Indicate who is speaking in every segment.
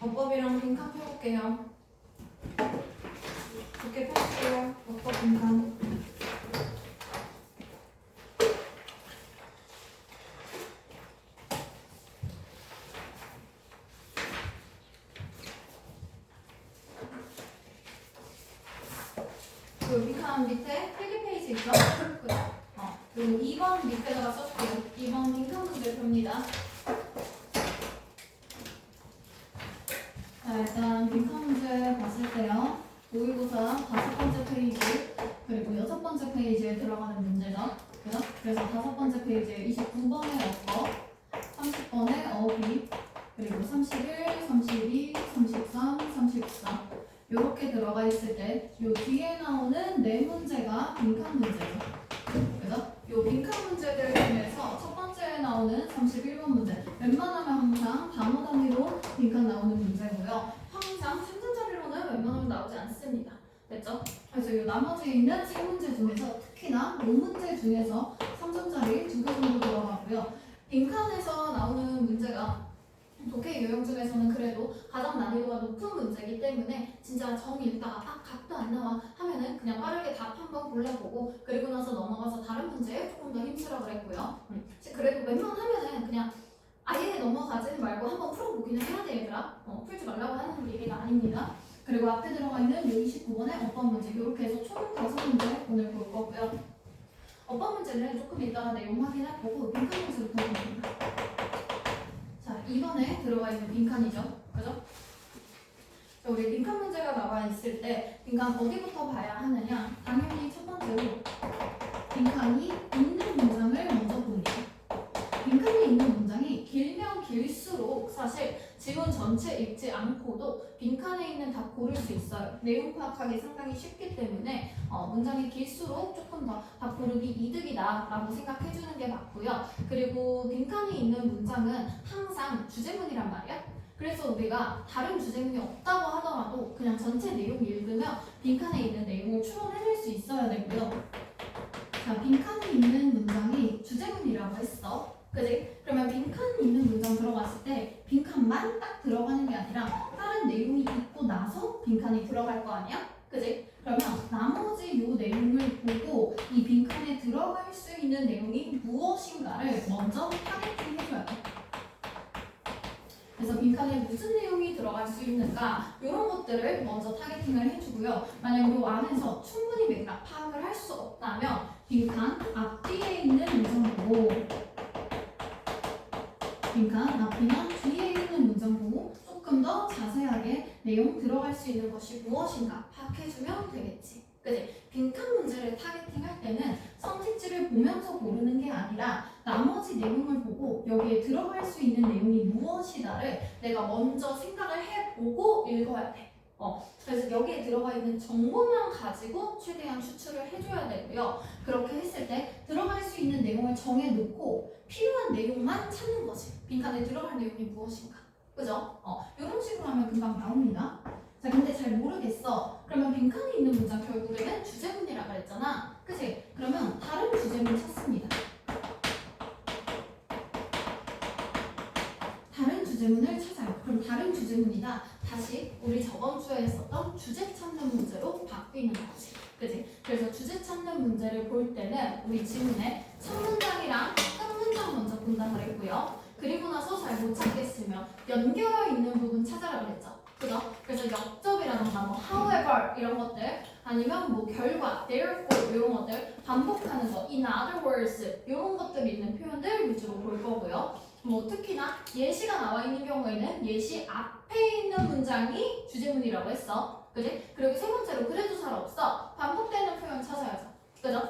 Speaker 1: 어법이랑 빈칸 펴볼게요. 이렇게 펴볼게요. 어법 빈칸. 그 빈칸 밑에 필기 페이지 있죠? 그리고 2번 밑에다가 써줄게요. 2번 빈칸 문제 봅니다. 자, 일단 빈칸 문제 봤을 때요. 모의고사 5번째 페이지 그리고 6번째 페이지에 들어가는 문제죠. 그래서 5번째 페이지에 29번의 어법, 30번의 어휘, 그리고 31, 32, 33, 34 이렇게 들어가 있을 때 요 뒤에 나오는 네 문제가 빈칸 문제죠. 그래서 요 빈칸 문제들 중에서 첫 번째에 나오는 31번 문제 웬만하면 항상 단어 단위로 빈칸 나오는 문제고요. 항상 3점짜리로는 웬만하면 나오지 않습니다. 됐죠? 그래서 요 나머지 있는 세 문제 중에서 특히나 요 문제 중에서 3점짜리 2개 정도 들어가고요. 빈칸에서 나오는 문제가 독해 유형 중에서는 그래도 가장 난이도가 높은 문제이기 때문에 진짜 정 읽다가 각도 안 나와 하면은 그냥 빠르게 답 한번 골라보고 그리고 나서 넘어가서 다른 문제에 조금 더 힘쓰라 그랬고요. 그래도 웬만하면은 그냥 아예 넘어가지 말고 한번 풀어보기는 해야 돼 얘들아. 풀지 말라고 하는 얘기가 아닙니다. 그리고 앞에 들어가 있는 29번의 어법 문제 이렇게 해서 총 5문제 오늘 볼 거고요. 어법 문제는 조금 이따가 내용 확인해보고 빈칸 문제로 보겠습니다. 자, 2번에 들어가 있는 빈칸이죠. 그죠? 자, 우리 빈칸 문제가 나와 있을 때 빈칸 어디부터 봐야 하느냐? 당연히 첫 번째로 빈칸이 있는 문장을 먼저 봅니다. 빈칸이 있는 문장이 길면 길수록 사실 지문 전체 읽지 않고도 빈칸에 있는 답 고를 수 있어요. 내용 파악하기 상당히 쉽기 때문에 문장이 길수록 조금 더 답 고르기 이득이다 라고 생각해주는 게 맞고요. 그리고 빈칸이 있는 문장은 항상 주제문이란 말이야. 그래서 우리가 다른 주제문이 없다고 하더라도 그냥 전체 내용 읽으면 빈칸에 있는 내용을 추론해낼 수 있어야 되고요. 자, 빈칸이 있는 문장이 주제문이라고 했어. 그지? 그러면 빈칸이 있는 문장 들어갔을 때 빈칸만 딱 들어가는 게 아니라 다른 내용이 있고 나서 빈칸이 들어갈 거 아니야? 그지? 그러면 나머지 요 내용을 보고 이 빈칸에 들어갈 수 있는 내용이 무엇인가를 먼저 타겟팅 해줘야 돼. 그래서 빈칸에 무슨 내용이 들어갈 수 있는가 이런 것들을 먼저 타겟팅을 해주고요. 만약 이 안에서 충분히 맥락 파악을 할 수 없다면 빈칸 앞뒤에 있는 문장 보고 빈칸 앞이나 뒤에 있는 문장 보고 조금 더 자세하게 내용 들어갈 수 있는 것이 무엇인가 파악해주면 되겠지. 그치? 빈칸 문제를 타겟팅할 때는 선택지를 보면서 고르는 게 아니라 나머지 내용을 보고 여기에 들어갈 수 있는 내용이 무엇이다를 내가 먼저 생각을 해보고 읽어야 돼. 그래서 여기에 들어가 있는 정보만 가지고 최대한 추출을 해줘야 되고요. 그렇게 했을 때 들어갈 수 있는 내용을 정해놓고 필요한 내용만 찾는 거지. 빈칸에 들어갈 내용이 무엇인가. 그죠? 이런 식으로 하면 금방 나옵니다. 자, 근데 잘 모르겠어. 그러면 빈칸에 있는 문장 결국에는 주제문이라 그랬잖아. 그치? 그러면 다른 주제문 찾습니다. 다른 주제문을 찾아요. 그럼 다른 주제문이다. 다시 우리 저번 주에 했었던 주제 찾는 문제로 바뀌는 거지. 그치? 그래서 주제 찾는 문제를 볼 때는 우리 지문에 첫 문장이랑 끝 문장 먼저 본다고 그랬고요. 그리고 나서 잘 못 찾겠으면 연결어 있는 부분 찾아라 그랬죠. 그죠? 그래서 역접이라던가 뭐 however 이런 것들 아니면 뭐 결과, therefore 이런 것들 반복하는 거 in other words 이런 것들이 있는 표현들 위주로 볼 거고요. 뭐 특히나 예시가 나와 있는 경우에는 예시 앞에 있는 문장이 주제문이라고 했어. 그지? 그리고 세 번째로 그래도 잘 없어. 반복되는 표현 찾아야죠. 그죠?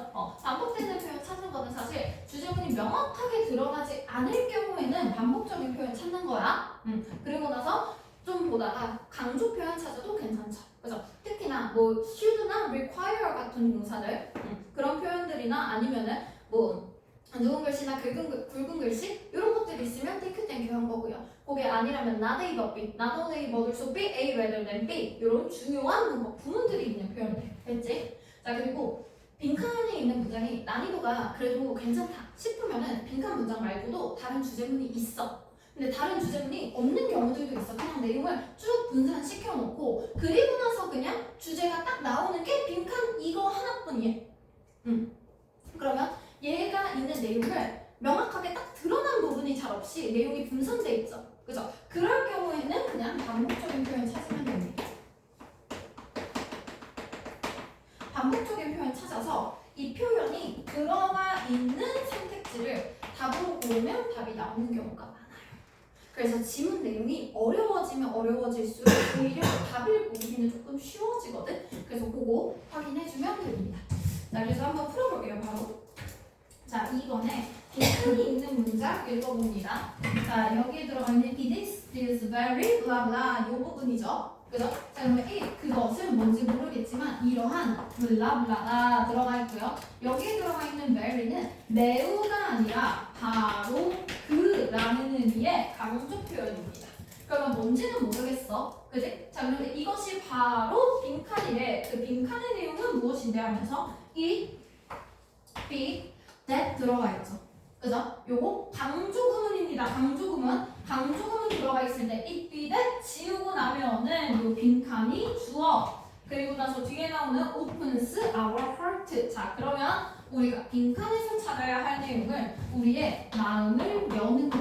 Speaker 1: 반복되는 표현 찾는 거는 사실 주제문이 명확하게 드러나지 않을 경우에는 반복적인 표현 찾는 거야. 그리고 나서 좀 보다가 강조 표현 찾아도 괜찮죠. 그죠? 특히나 뭐 should나 require 같은 동사들 그런 표현들이나 아니면은 뭐 누운 글씨나 굵은 글씨 이런 것들이 있으면 take, thank you 한 거고요. 그게 아니라면 not A but B, not only but also B, A rather than B 이런 중요한 문법 부문들이 있는 표현들 됐지? 자, 그리고 빈칸에 있는 문장이 난이도가 그래도 괜찮다 싶으면은 빈칸 문장 말고도 다른 주제문이 있어. 근데 다른 주제문이 없는 경우들도 있어. 그냥 내용을 쭉 분산시켜 놓고 그리고 나서 그냥 주제가 딱 나오는 게 빈칸 이거 하나뿐이에요. 그러면 얘가 있는 내용을 명확하게 딱 드러난 부분이 잘 없이 내용이 분산돼 있죠. 그죠? 그럴 경우에는 그냥 반복적인 표현 찾으면 됩니다. 반복적인 표현 찾아서 이 표현이 들어가 있는 선택지를 답으로 고르면 답이 나오는 경우가 많아요. 그래서 지문 내용이 어려워지면 어려워질수록 오히려 답을 보기는 조금 쉬워지거든. 그래서 그거 확인해주면 됩니다. 자, 그래서 한번 풀어볼게요. 바로. 자, 2번에 빈칸이 있는 문장 읽어봅니다. 자, 여기에 들어가 있는 it is very blah blah 이 부분이죠. 그죠? 자, 그러면 그것은 뭔지 모르겠지만 이러한 blah blah가 들어가 있고요. 여기에 들어가 있는 very는 매우가 아니라 바로 그라는 의미의 강조 표현입니다. 그러면 뭔지는 모르겠어. 그지? 자, 그런데 이것이 바로 빈칸이래. 그 빈칸의 내용은 무엇인데 하면서 이 be that 들어가 있죠. 그죠? 요거 강조구문입니다. 강조구문 들어가 있을 때 it be that 지우고 나면은 요 빈칸이 주어. 그리고 나서 뒤에 나오는 opens our heart. 자, 그러면 우리가 빈칸에서 찾아야 할 내용은 우리의 마음을 여는 것.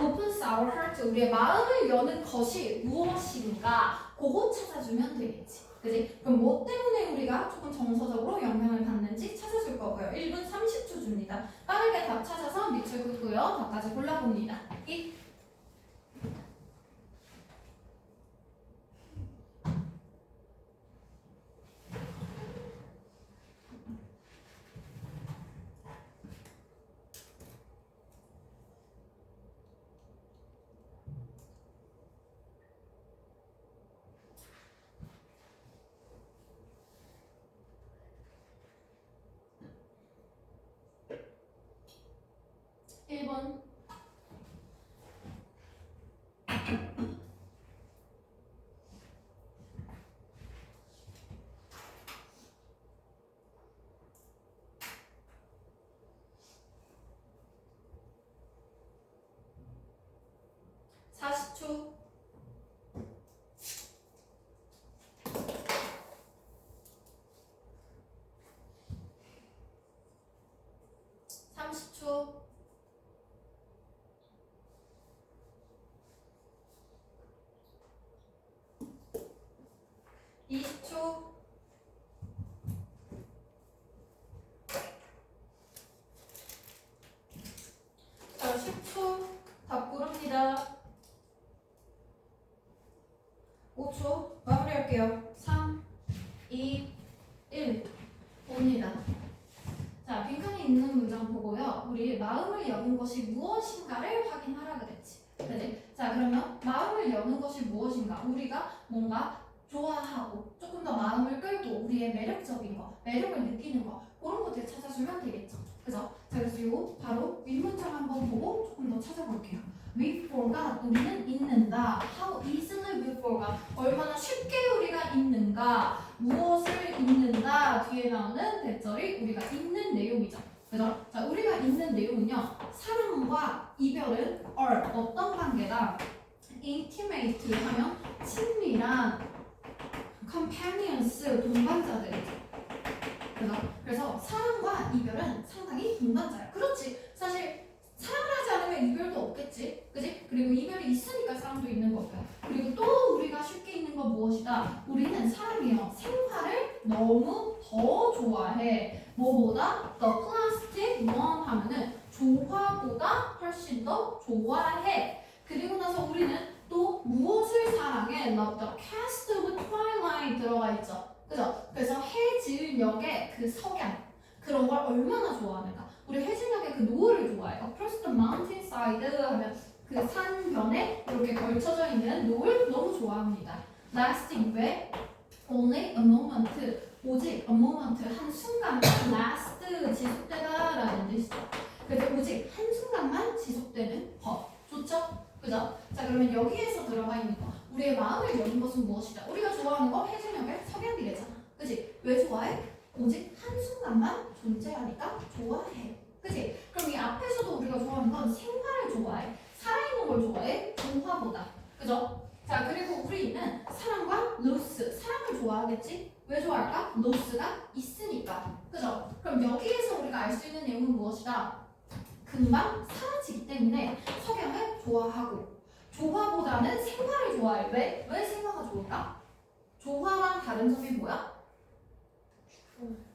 Speaker 1: opens our heart. 우리의 마음을 여는 것이 무엇인가? 그거 찾아주면 되겠지. 그지? 그럼 뭐 때문에 우리가 조금 정서적으로 영향을 받는지 찾아줄 거고요. 1분 30초 줍니다. 빠르게 답 찾아서 밑줄 긋고요. 답까지 골라봅니다. 1번 40초 30초 20초 자, 10초 답 고릅니다. 5초 마무리할게요. 3, 2, 1 봅니다. 자, 빈칸이 있는 문장 보고요. 우리 마음을 여는 것이 무엇인가를 확인하라 그랬지. 그치? 자, 그러면 마음을 여는 것이 무엇인가? 우리가 뭔가 좋아하고 조금 더 마음을 끌고 우리의 매력적인 거, 매력을 느끼는 거 그런 것들 찾아주면 되겠죠. 그죠? 자, 그래서 이거 바로 윗문장 한번 보고 조금 더 찾아볼게요. We forgot 우리는 잊는다. How easily we forgot 얼마나 쉽게 우리가 잊는가. 무엇을 잊는다. 뒤에 나오는 대절이 우리가 잊는 내용이죠. 그죠? 자, 우리가 잊는 내용은요. 사랑과 이별은 are 어떤 관계다. intimate 하면 친밀한 companions 동반자들이죠. 그래서 사랑과 이별은 상당히 동반자야. 그렇지. 사실 사랑을 하지 않으면 이별도 없겠지. 그지? 그리고 이별이 있으니까 사랑도 있는 거고요. 그리고 또 우리가 쉽게 있는 건 무엇이다? 우리는 사람이요. 생활을 너무 더 좋아해. 뭐보다? The plastic one 하면은 조화보다 훨씬 더 좋아해. 그리고 나서 우리는 또 무엇을 사랑해? Love the cast of Twilight 들어가 있죠. 그죠? 그래서 해질녘의 그 석양 그런 걸 얼마나 좋아하는가? 우리 해질녘의 그 노을을 좋아해요. Across the mountainside 하면 그 산변에 이렇게 걸쳐져 있는 노을 너무 좋아합니다. Lasting 왜? Only a moment 오직 a moment 한 순간만 last 지속되다라는 뜻이죠. 그래서 오직 한 순간만 지속되는 것 좋죠? 그죠? 자, 그러면 여기에서 들어가 있는 거 우리의 마음을 여는 것은 무엇이다? 우리가 좋아하는 거 해질녘의 석양이래잖아. 그치? 왜 좋아해? 오직 한순간만 존재하니까 좋아해. 그치? 그럼 이 앞에서도 우리가 좋아하는 건 생활을 좋아해. 살아있는 걸 좋아해. 좋아보다. 그죠? 자, 그리고 우리는 사랑과 로스. 사랑을 좋아하겠지? 왜 좋아할까? 로스가 있으니까. 그죠? 그럼 여기에서 우리가 알 수 있는 내용은 무엇이다? 금방 사라지기 때문에 석양을 좋아하고 조화보다는 생화를 좋아해. 왜? 왜 생화가 좋을까? 조화랑 다른 점이 뭐야?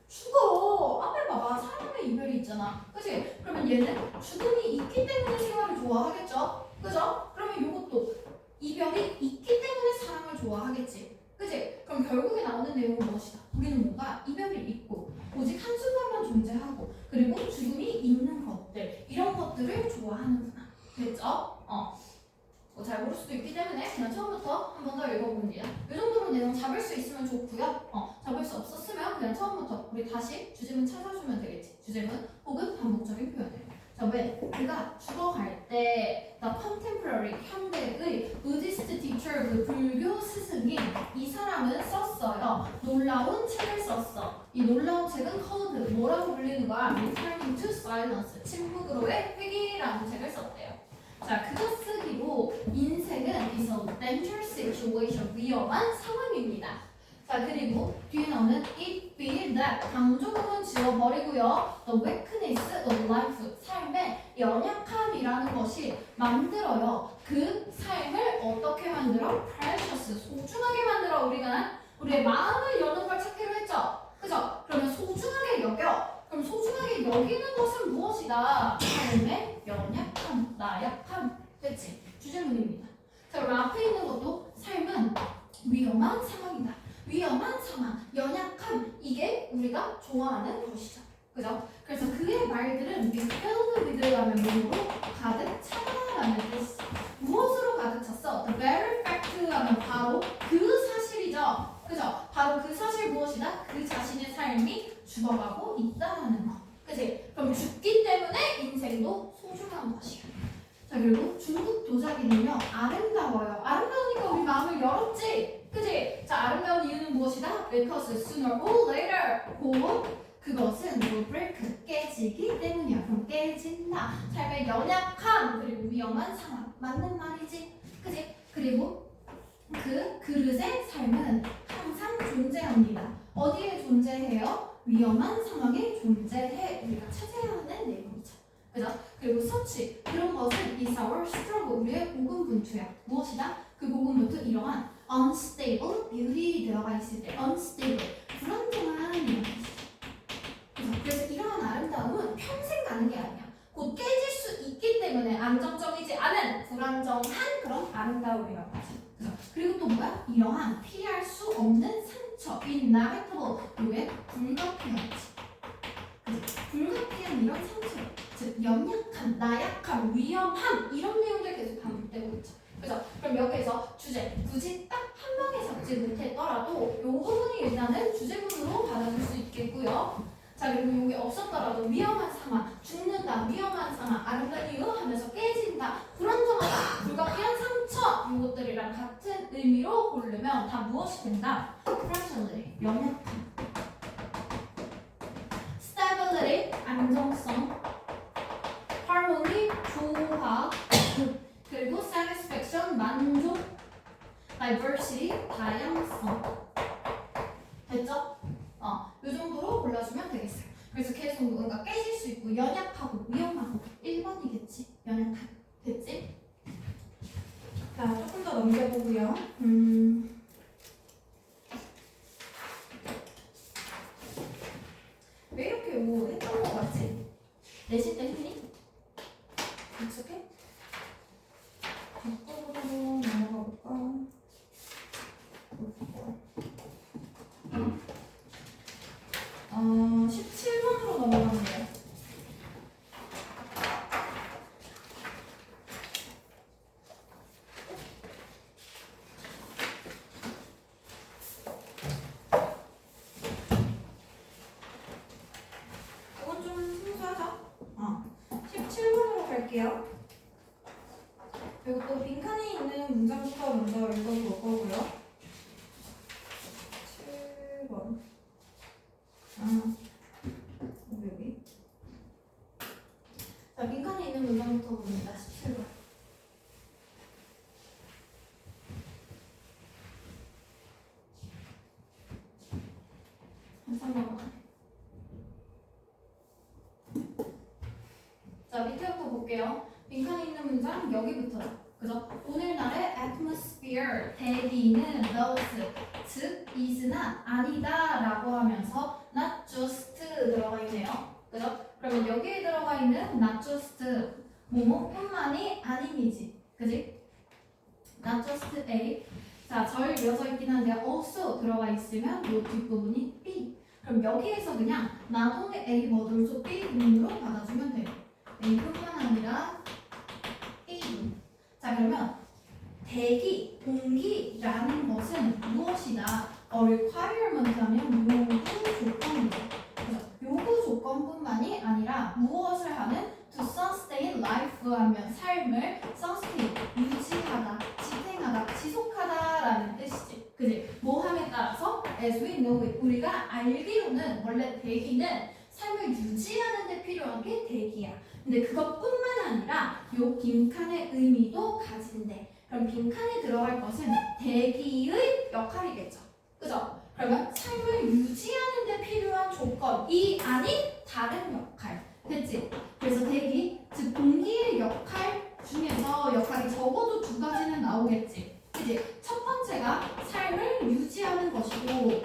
Speaker 1: 죽어. 앞에 봐봐. 사랑의 이별이 있잖아. 그치? 그러면 얘는 죽음이 있기 때문에 생활을 좋아하겠죠? 그죠? 그러면 이것도 이별이 있기 때문에 사랑을 좋아하겠지. 그치? 그럼 결국에 나오는 내용은 무엇이다? 우리는 뭔가 이별이 있고 오직 한순간만 존재하고 그리고 죽음이 있는 것들 이런 것들을 좋아하는구나. 됐죠? 뭐 잘 모를 수도 있기 때문에 그냥 처음부터 한 번 더 읽어봅니다. 이 정도로 내용 잡을 수 있으면 좋고요. 잡을 수 없었으면 그냥 처음부터 우리 다시 주제문 찾아주면 되겠지. 주제문 혹은 반복적인 표현들. 자, 왜? 그가 죽어갈 때 The Contemporary, 현대의 Buddhist teacher, 그 불교 스승이 이 사람은 썼어요. 놀라운 책을 썼어. 이 놀라운 책은 called 뭐라고 불리는 거야? Returning to Silence, 침묵으로의 회귀라는 책을 썼대요. 자, 그거 쓰기로 인생은 is a dangerous situation, 위험한 상황입니다. 자, 그리고 뒤에 나오는 it be that 강조 부분 지워버리고요. The weakness of life, 삶의 연약함이라는 것이 만들어요. 그 삶을 어떻게 만들어? precious, 소중하게 만들어. 우리의 마음을 여는 걸 찾기로 했죠. 그죠? 그러면 소중하게 여겨. 그럼 소중하게 여기는 것은 무엇이다? 삶의 연약함, 나약함. 됐지? 주제문입니다. 자, 그럼 앞에 있는 것도 삶은 위험한 상황이다. 위험한 상황, 연약함. 이게 우리가 좋아하는 것이죠. 그죠? 그래서 그의 말들은 be filled with라는 문으로 가득 차다라는 뜻. 무엇으로 가득 찼어? The very fact 하면 바로 그 사실이죠. 그죠? 바로 그 사실 무엇이다? 그 자신의 삶이 죽어가고 있다라는 거. 그치? 그럼 죽기 때문에 인생도 소중한 것이야. 자, 그리고 중국 도자기는요, 아름다워요. 아름다우니까 우리 마음을 열었지? 그치? 자, 아름다운 이유는 무엇이다? Because sooner or later, 곧 그것은 will break, 깨지기 때문이야. 그럼 깨진다. 삶의 연약함, 그리고 위험한 상황. 맞는 말이지? 그치? 그리고 그 그릇의 삶은 항상 존재합니다. 어디에 존재해요? 위험한 상황에 존재해. 우리가 찾아야 하는 내용이죠. 그죠? 그리고 서치, 그런 것은 is our struggle, 우리의 고군분투야. 무엇이다? 그 고군분투 이러한 unstable, beauty 들어가 있을 때 unstable, 불안정한 이런 뜻이죠. 그래서 이러한 아름다움은 평생 가는 게 아니야. 곧 깨질 수 있기 때문에 안정적이지 않은 불안정한 그런 아름다움이라고 하죠. 그리고 또 뭐야? 이러한 피할 수 없는 상처, inevitable, 왜? 불가피하지. 불가피한 이런 상처, 즉 연약함, 나약함, 위험함 이런 내용들 계속 반복되고 있죠. 그죠? 그럼 여기에서 주제, 굳이 딱 한 방에 잡지 못했더라도 이 부분이 일단은 주제문으로 받아줄 수 있겠고요. 자, 그리고 여기 없었더라도 위험한 상황, 죽는다, 위험한 상황, 아름다운 이유 하면서 깨진다, 불안정하다, 불가피한 상처 이것들이랑 같은 의미로 고르면 다 무엇이 된다? fragility, 연약함, stability, 안정성, harmony, 조화, 그리고 satisfaction, 만족, diversity, 다양성. 됐죠? 이 정도로 골라주면 되겠어요. 그래서 계속 누군가 깨질 수 있고 연약하고 위험하고 1번이겠지. 연약한. 됐지? 자, 조금 더 넘겨보고요. 왜 이렇게 뭐 했던 거 같지? 내신 때 했니? 익숙해? 뒷부분으로 넘어가 볼까? 17번으로 넘어가면 돼요. 이건 좀 순수하죠? 17번으로 갈게요. 그리고 또 빈칸이 있는 문장부터 먼저 읽어볼 거고요. 7번. 여기. 자, 빈칸에 있는 문장부터 봅니다. 17번. 23번 안에. 자, 밑에부터 볼게요. 빈칸에 있는 문장 여기부터죠. 그죠? 오늘날의 atmosphere, 대기는 those, 즉 is나 아니다 라고 하면서 not just 들어가 있네요. 그죠? 그러면 여기에 들어가 있는 not just 뭐뭐뿐만이 아님이지. 그지? not just A. 자, 절 이어져 있긴 한데 also 들어가 있으면 이 뒷부분이 B. 그럼 여기에서 그냥 not only A but also B 문으로 받아주면 돼요. A뿐만 아니라 A도. 자, 그러면 대기, 공기라는 것은 무엇이다? requirement 하면 요구 조건이죠. 그래서 요구 조건뿐만이 아니라 무엇을 하는 to sustain life 하면 삶을 sustain, 유지하다, 지탱하다, 지속하다라는 뜻이지. 그지? 뭐 함에 따라서 as we know it, 우리가 알기로는 원래 대기는 삶을 유지하는 데 필요한 게 대기야. 근데 그것뿐만 아니라 요 빈칸의 의미도 가진대. 그럼 빈칸에 들어갈 것은 대기의 역할이겠죠. 그죠? 그러면 삶을 유지하는 데 필요한 조건이 아닌 다른 역할. 됐지? 그래서 대기, 즉 공기의 역할 중에서 역할이 적어도 두 가지는 나오겠지. 그치? 첫 번째가 삶을 유지하는 것이고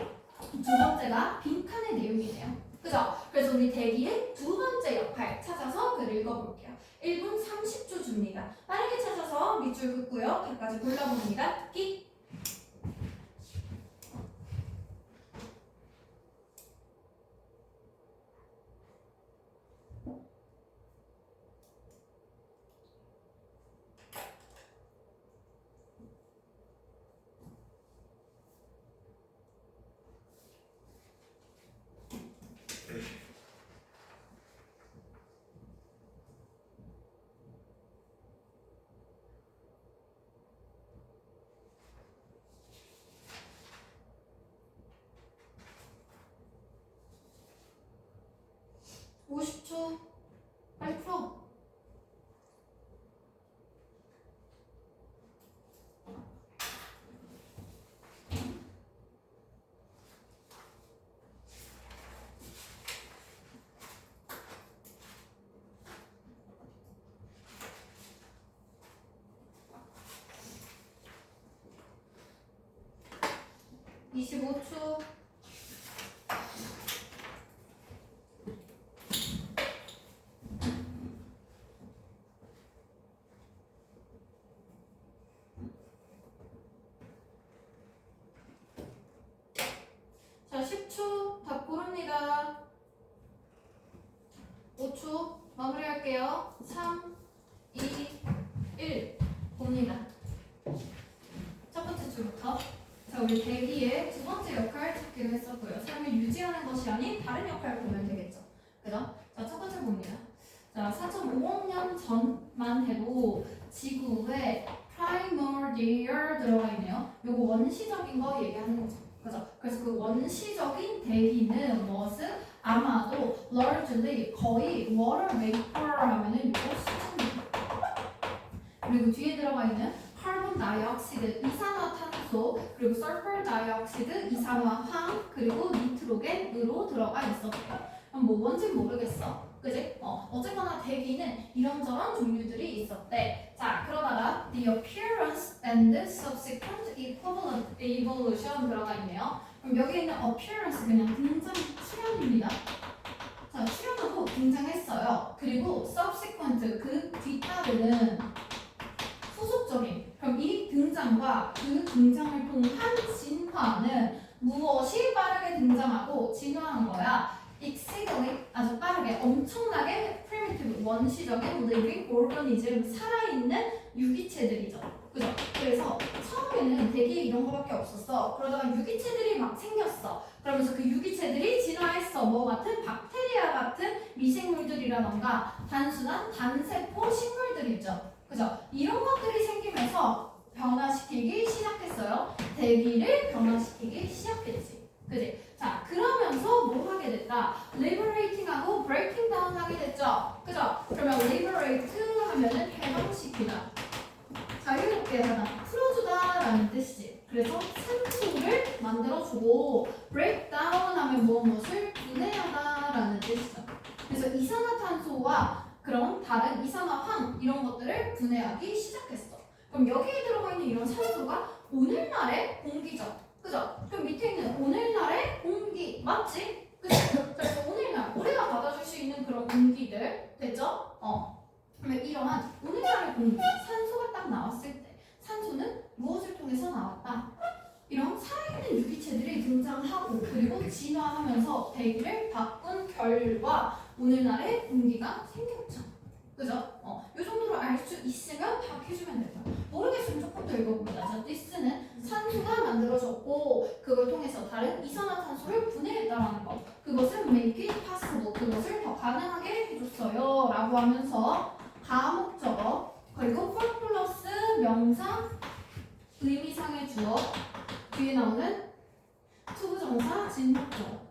Speaker 1: 두 번째가 빈칸의 내용이네요. 그죠? 그래서 우리 대기의 두 번째 역할 찾아서 글을 읽어볼게요. 1분 30초 줍니다. 빠르게 찾아서 밑줄 긋고요. 각까지 골라봅니다. 끼. 빨리 풀어. (25초) 자, 10초 다 고릅니다. 5초 마무리할게요. 3, 2, 1 봅니다. 첫 번째 줄부터. 자, 우리 대기의 두 번째 역할 찾기로 했었고요. 삶을 유지하는 것이 아닌 다른 역할을 보면 되겠죠. 그죠? 자, 첫 번째 봅니다. 자, 4.5억 년 전만 해도 지구에 primordial 들어가 있네요. 요거 원시적인 거 얘기하는 거죠. 그죠? 그래서 그 원시적인 대기는 무엇은 아마도 largely 거의 water vapor 하면은 요거 수증기. 그리고 뒤에 들어가 있는 카본 다이옥시드 이산화탄소 그리고 설퍼 다이옥시드 이산화황 그리고 니트로겐으로 들어가 있었대요. 그럼 뭐 뭔지 모르겠어. 그지? 어쨌거나 대기는 이런저런 종류들이 있었대. 자, 그러다가 the appearance and subsequent equivalent evolution 들어가 있네요. 그럼 여기 있는 appearance 그냥 등장 출현입니다. 자, 출현하고 등장했어요. 그리고 subsequent 그 뒤따르는 후속적인. 그럼 이 등장과 그 등장을 통한 진화는 무엇이 빠르게 등장하고 진화한 거야? exceedingly 아주 빠르게 엄청나게 primitive 원시적인 living organism 살아있는 유기체들이죠. 그죠? 그래서 처음에는 대기에 이런 거밖에 없었어. 그러다가 유기체들이 막 생겼어. 그러면서 그 유기체들이 진화했어. 뭐 같은 박테리아 같은 미생물들이라던가 단순한 단세포 식물들이죠. 그죠? 이런 것들이 생기면서 변화시키기 시작했어요. 대기를 변화시키기 시작했지. 그지? 자, 그러면서 뭐 하게 됐다? liberating하고 breaking down 하게 됐죠. 그죠? 그러면 liberate 하면은 해방시키다. 자유롭게 하다, 풀어주다 라는 뜻이지. 그래서 산소를 만들어주고 break down 하면 무엇을 분해하다라는 뜻이죠. 그래서 이산화탄소와 그런 다른 이산화황 이런 것들을 분해하기 시작했어. 그럼 여기에 들어가 있는 이런 산소가 오늘날의 공기죠. 그죠? 그럼 밑에 있는 오늘날의 공기 맞지? 그죠? 그래서 오늘날 우리가 받아줄 수 있는 그런 공기들 됐죠? 그러면 이러한 오늘날의 공기 산소가 딱 나왔을 때 산소는 무엇을 통해서 나왔다? 이런 살아있는 유기체들이 등장하고 그리고 진화하면서 대기를 바꾼 결과 오늘날의 공기가 생겼죠. 그죠? 이 정도로 알 수 있으면 파악해주면 될까? 모르겠으면 조금 더 읽어봅니다. 자, this는 산소가 만들어졌고 그걸 통해서 다른 이산화탄소를 분해했다라는 거. 그것은 make it possible. 그것을 더 가능하게 해줬어요. 라고 하면서 가목적어 그리고 for 플러스 명사 의미상의 주어 뒤에 나오는 투부정사 진목적.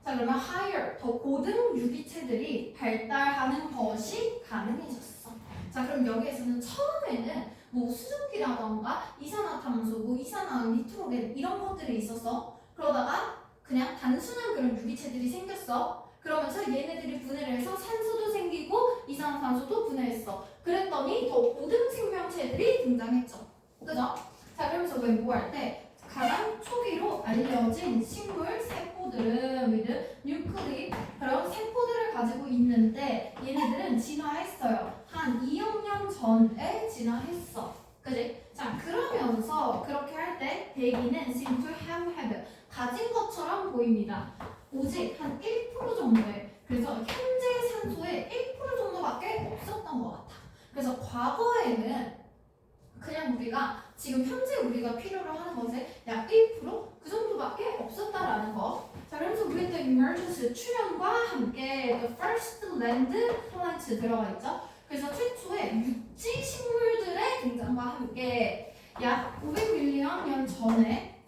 Speaker 1: 자 그러면 higher 더 고등 유기체들이 발달하는 것이 가능해졌어. 자 그럼 여기에서는 처음에는 뭐 수증기라던가 이산화탄소, 뭐 이산화황, 니트로겐 이런 것들이 있었어. 그러다가 그냥 단순한 그런 유기체들이 생겼어. 그러면서 얘네들이 분해를 해서 산소도 생기고 이산화탄소도 분해했어. 그랬더니 더 고등 생명체들이 등장했죠. 그죠? 자 그러면서 왜 뭐 할 때 가장 초기로 알려진 식물 세포들은 with 뉴클리 그런 세포들을 가지고 있는데 얘네들은 진화했어요. 한 2억 년 전에 진화했어. 그지? 자 그러면서 그렇게 할 때 대기는 seem to have 가진 것처럼 보입니다. 오직 한 1% 정도의 그래서 현재 산소의 1% 정도밖에 없었던 것 같아. 그래서 과거에는 그냥 우리가 지금 현재 우리가 필요로 하는 것의 약 1%그 정도밖에 없었다라는 거. 자, 그래서 우리 또 emergence 출현과 함께 the first land plant 들어가 있죠. 그래서 최초의 육지 식물들의 등장과 함께 약 500밀리언 년 전에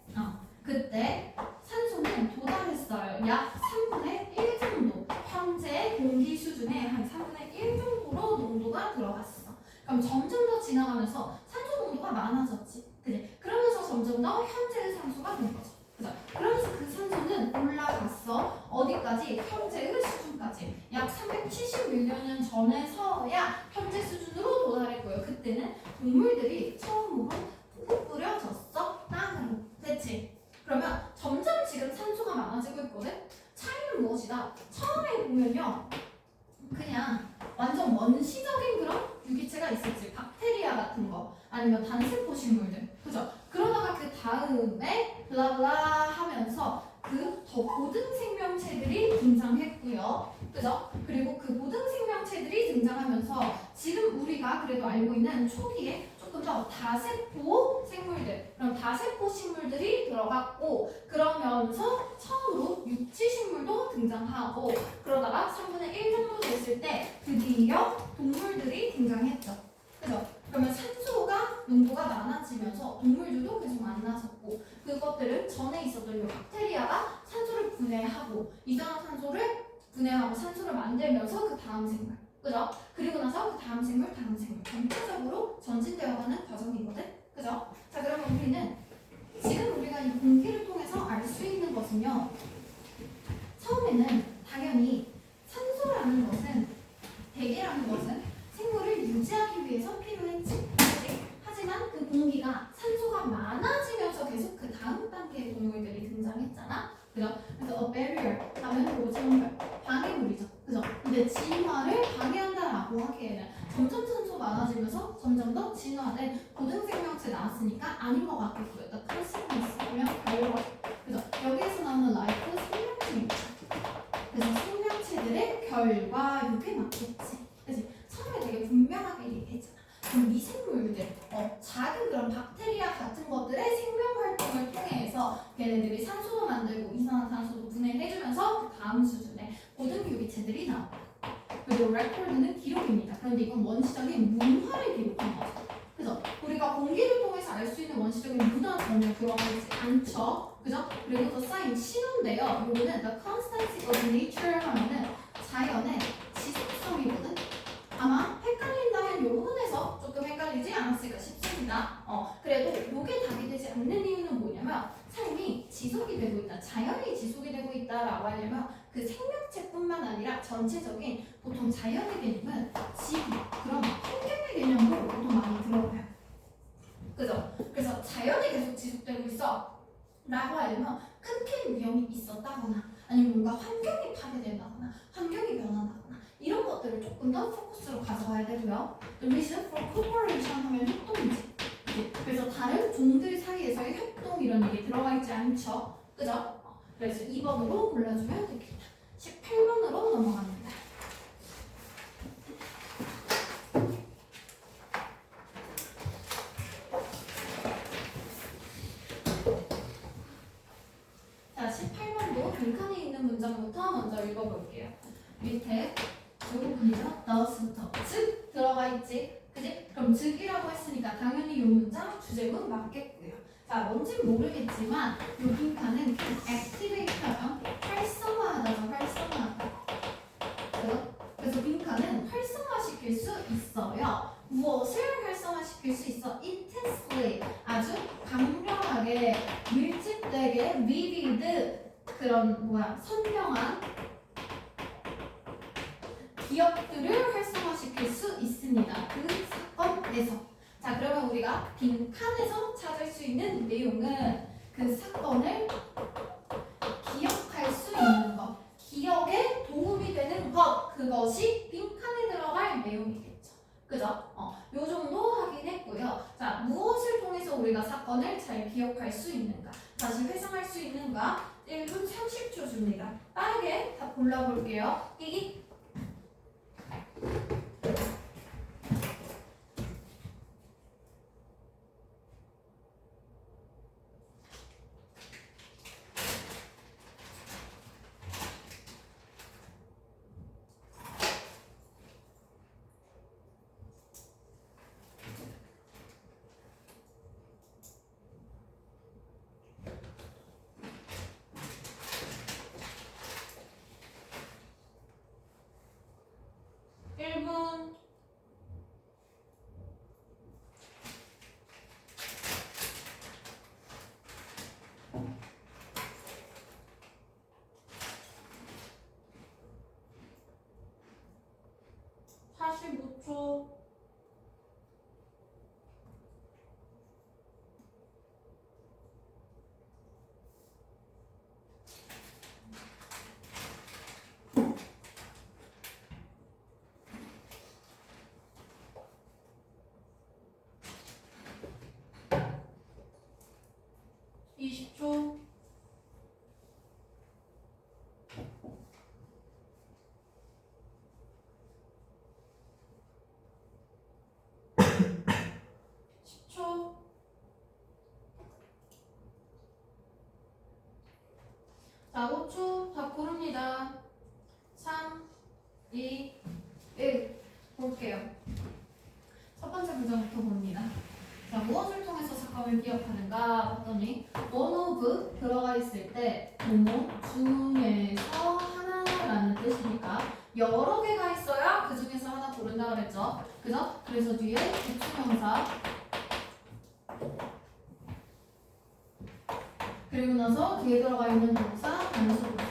Speaker 1: 그때 산소는 도달했어요. 약 3분의 1 정도. 현재 공기 수준의 한 3분의 1 정도로 농도가 들어갔어. 그럼 점점 더 지나가면서 산소 농도가 많아졌지. 그지? 그러면서 점점 더 현재의 산소가 된 거죠. 그죠? 그러면서 그 산소는 올라갔어. 어디까지? 현재의 수준까지. 약 370밀리언 년 전에서야 현재 수준으로 도달했고요. 그때는 동물들이 처음으로 푹 뿌려졌어. 땅으로. 됐지? 그러면 점점 지금 산소가 많아지고 있거든? 차이는 무엇이다? 처음에 보면요. 그냥 완전 원시적인 그런 유기체가 있었지. 박테리아 같은 거 아니면 단세포 식물들. 그죠? 그러다가 그 다음에 블라블라 하면서 그 더 고등 생명체들이 등장했고요. 그죠? 그리고 그 고등 생명체들이 등장하면서 지금 우리가 그래도 알고 있는 초기에 조금 더 다세포 생물들, 그럼 다세포 식물들이 들어갔고 그러면서 처음으로 육지 식물도 등장하고 그러다가 3분의 1 정도 됐을 때 드디어 동물들이 등장했죠. 그죠? 그러면 산소가 농도가 많아지면서 동물들도 계속 많아졌고 그것들은 전에 있었던 이 박테리아가 산소를 분해하고 이산화탄소를 분해하고 산소를 만들면서 그 다음 생물 그죠? 그리고 나서 그 다음 생물 전체적으로 전진되어가는 과정이거든. 그죠? 자 그러면 우리는 지금 우리가 이 공기를 통해서 알 수 있는 것은요. 처음에는 당연히 산소라는 것은 대기라는 것은 생물을 유지하기 위해서 필요했지. 그치? 하지만 그 공기가 산소가 많아지면서 계속 그 다음 단계의 동물들이 등장했잖아. 그죠? 그래서 a barrier 하면 오존별 방해물이죠. 그죠? 근데 진화를 방해한다라고 하기에는 점점 산소 많아지면서 점점 더 진화된 고등 생명체 나왔으니까 아닌 것 같겠고요. 또 consequence 그러면 결과. 그죠? 여기에서 나오는 life 생명체입니다. 그래서 생명체들의 결과육에 맞겠지. 그치? 처음에 되게 분명하게 얘기했잖아. 그럼 미생물들, 작은 그런 박테리아 같은 것들의 생명 활동을 통해서 걔네들이 산소도 만들고 이산화탄소도 분해해주면서 그 다음 수준의 고등 유기체들이 나온다. 그리고 레코드는 기록입니다. 그런데 이건 원시적인 문화를 기록한 거죠. 그래서 우리가 공기를 통해서 알 수 있는 원시적인 문화 전혀 들어가 있지 않죠. 그죠? 그리고 더 사인 신호인데요. 요거는 the constancy of nature 하면은 자연의 지속성이거든. 아마 헷갈린다면 요 부분에서 조금 헷갈리지 않았을까 싶습니다. 있습니다. 그래도 이게 답이 되지 않는 이유는 뭐냐면 삶이 지속이 되고 있다, 자연이 지속이 되고 있다라고 하려면 그 생명체뿐만 아니라 전체적인 보통 자연의 개념은 지구, 그런 환경의 개념도 보통 많이 들어봐요. 그죠? 그래서 자연이 계속 지속되고 있어 라고 하려면 큰 위험이 있었다거나 아니면 뭔가 환경이 파괴된다거나 환경이 변한다거나 이런 것들을 조금 더 포커스로 가져가야 되고요. Reason for cooperation 하면 협동이지. 그래서 다른 종들 사이에서의 협동 이런 얘기 들어가 있지 않죠? 그죠? 그래서 2번으로 골라주면 되겠다. 18번으로 넘어갑니다. 자, 18번도 빈칸에 있는 문장부터 먼저 읽어볼게요. 밑에 이 부분이죠? thus부터 즉 들어가 있지. 그지? 그럼 즉이라고 했으니까 당연히 이 문장 주제문 맞겠고요. 자, 뭔진 모르겠지만 이 빈칸은 activate하면 활성화하다죠. 활성화하다. 그래서 빈칸은 활성화시킬 수 있어요. 무엇을 활성화시킬 수 있어? intensely, 아주 강렬하게, 밀집되게, vivid, 그런 선명한 기억들을 활성화시킬 수 있습니다. 그 사건에서. 자, 그러면 우리가 빈칸에서 찾을 수 있는 내용은 그 사건을 기억할 수 있는 것, 기억에 도움이 되는 것, 그것이 빈칸에 들어갈 내용이겠죠. 그죠? 요 정도 확인했고요. 자, 무엇을 통해서 우리가 사건을 잘 기억할 수 있는가, 다시 회상할 수 있는가, 1분 30초 줍니다. 빠르게 다 골라볼게요. 끼기. 자, 5초 다 고릅니다. 3, 2, 1 볼게요. 첫 번째 문장부터 봅니다. 자, 무엇을 통해서 사건을 기억하는가 봤더니 one of 들어가 있을 때 뭐뭐 중에서 하나라는 뜻이니까 여러 개가 있어야 그 중에서 하나 고른다 그랬죠. 그죠? 그래서 뒤에 주詞명사 그리고 나서 뒤에 들어가 있는 동사 단수동사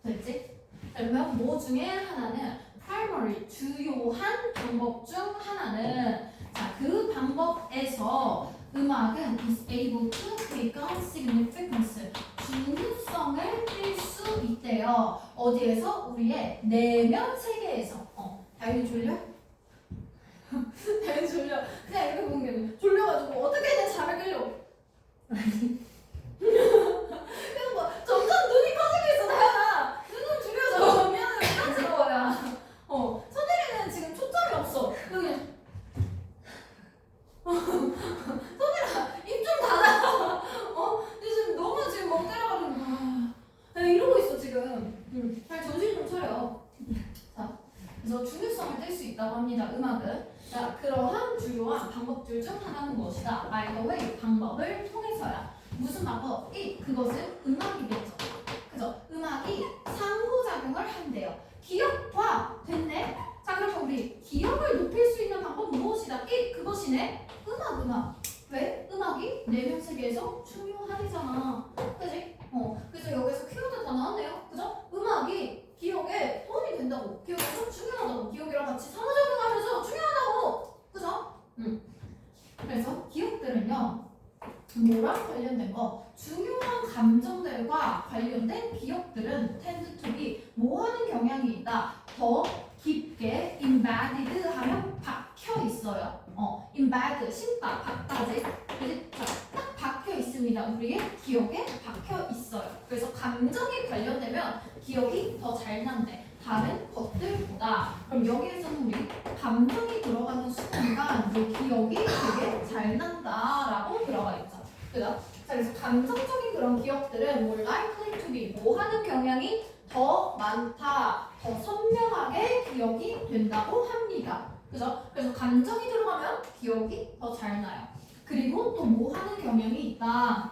Speaker 1: 됐지? 그러면 뭐 중에 하나는 primary 주요한 방법 중 하나는 자, 그 방법에서 음악은 is able to take on significance 중요성을 띌 수 있대요. 어디에서? 우리의 내면 세계에서. 다윤이 졸려? 다윤이 졸려. 그냥 이렇게 보는 게 졸려가지고 어떻게든 자르길로. 그냥 뭐 점점 눈이 커지고 있어 다현아. 눈을 줄여줘. 미안해. 깜찍어야. 선혜리는 지금 초점이 없어. 여기. 선혜라 입 좀 닫아. 지금 너무 지금 멍 때려가지고 이러고 있어 지금. 잘 정신 좀 차려. 자, 그래서 중요성을 뗄 수 있다고 합니다. 음악은. 자, 그러한 주요한 방법들 중 하나는 무엇이다? by the way 방법을 통해서야. 무슨 방법? 그것은 음악이겠죠. 그죠? 음악이 상호작용을 한대요. 기억과 됐네? 자, 그럼 우리 기억을 높일 수 있는 방법은 무엇이다? 그것이네? 음악. 왜? 음악이 내면 세계에서 중요하잖아. 그지? 그래서 여기서 키워드 다 나왔네요. 그죠? 음악이 기억에 도움이 된다고. 기억에서 중요하다고. 기억이랑 같이 상호작용하면서 중요하다고. 그죠? 그래서 기억들은요. 뭐랑 관련된 거? 중요한 감정들과 관련된 기억들은 tend to be 뭐 하는 경향이 있다? 더 깊게 embedded 하면 박혀 있어요. embed, 심바, 박까지. 자, 딱 박혀 있습니다. 우리의 기억에 박혀 있어요. 그래서 감정이 관련되면 기억이 더 잘 난대. 다른 것들보다. 그럼 여기에서는 우리 감정이 들어가는 순간 우리 기억이 되게 잘 난다라고 들어가 있죠. 그죠? 자, 그래서 감정적인 그런 기억들은 more likely to be 뭐 하는 경향이 더 많다, 더 선명하게 기억이 된다고 합니다. 그죠? 그래서 감정이 들어가면 기억이 더 잘 나요. 그리고 또 뭐 하는 경향이 있다.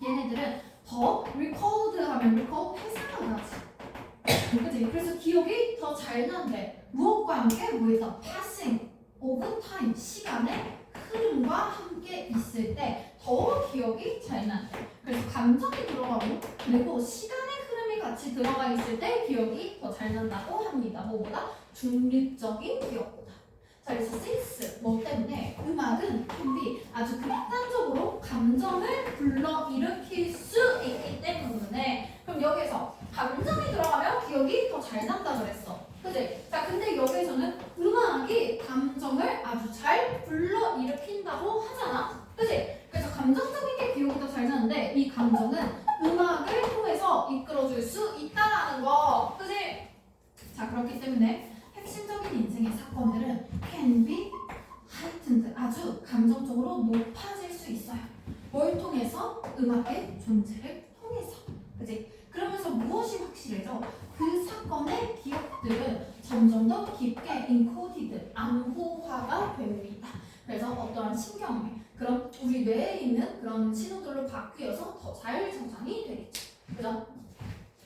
Speaker 1: 얘네들은 더 recalled 하면 recall 회상을 하지. 그치? 그래서 기억이 더 잘 난대. 무엇과 함께? 뭐에서? passing of time 시간의 흐름과 함께 있을 때 더 기억이 잘 난대. 그래서 감정이 들어가고 그리고 시간의 흐름이 같이 들어가 있을 때 기억이 더 잘 난다고 합니다. 뭐보다? 중립적인 기억보다. 자, 그래서 since 뭐 때문에 음악은 can be 아주 극단적으로 감정을 불러일으킬 수 있기 때문에 그럼 여기에서 감정이 들어가면 기억이 더 잘 난다 그랬어. 그치? 자, 근데 여기에서는 음악이 감정을 아주 잘 불러일으킨다고 하잖아. 그치? 그래서 감정적인 게 기억이 더 잘 나는데 이 감정은 음악을 통해서 이끌어줄 수 있다라는 거. 그치? 자, 그렇기 때문에 핵심적인 인생의 사건들은 can be heightened 아주 감정적으로 높아질 수 있어요. 뭘 통해서? 음악의 존재를 통해서. 그치? 그러면서 무엇이 확실해져? 그 사건의 기억들은 점점 더 깊게 encoded, 암호화가 됩니다. 그래서 어떠한 신경에 그런 우리 뇌에 있는 그런 신호들로 바뀌어서 더 잘 저장이 되겠죠. 그죠?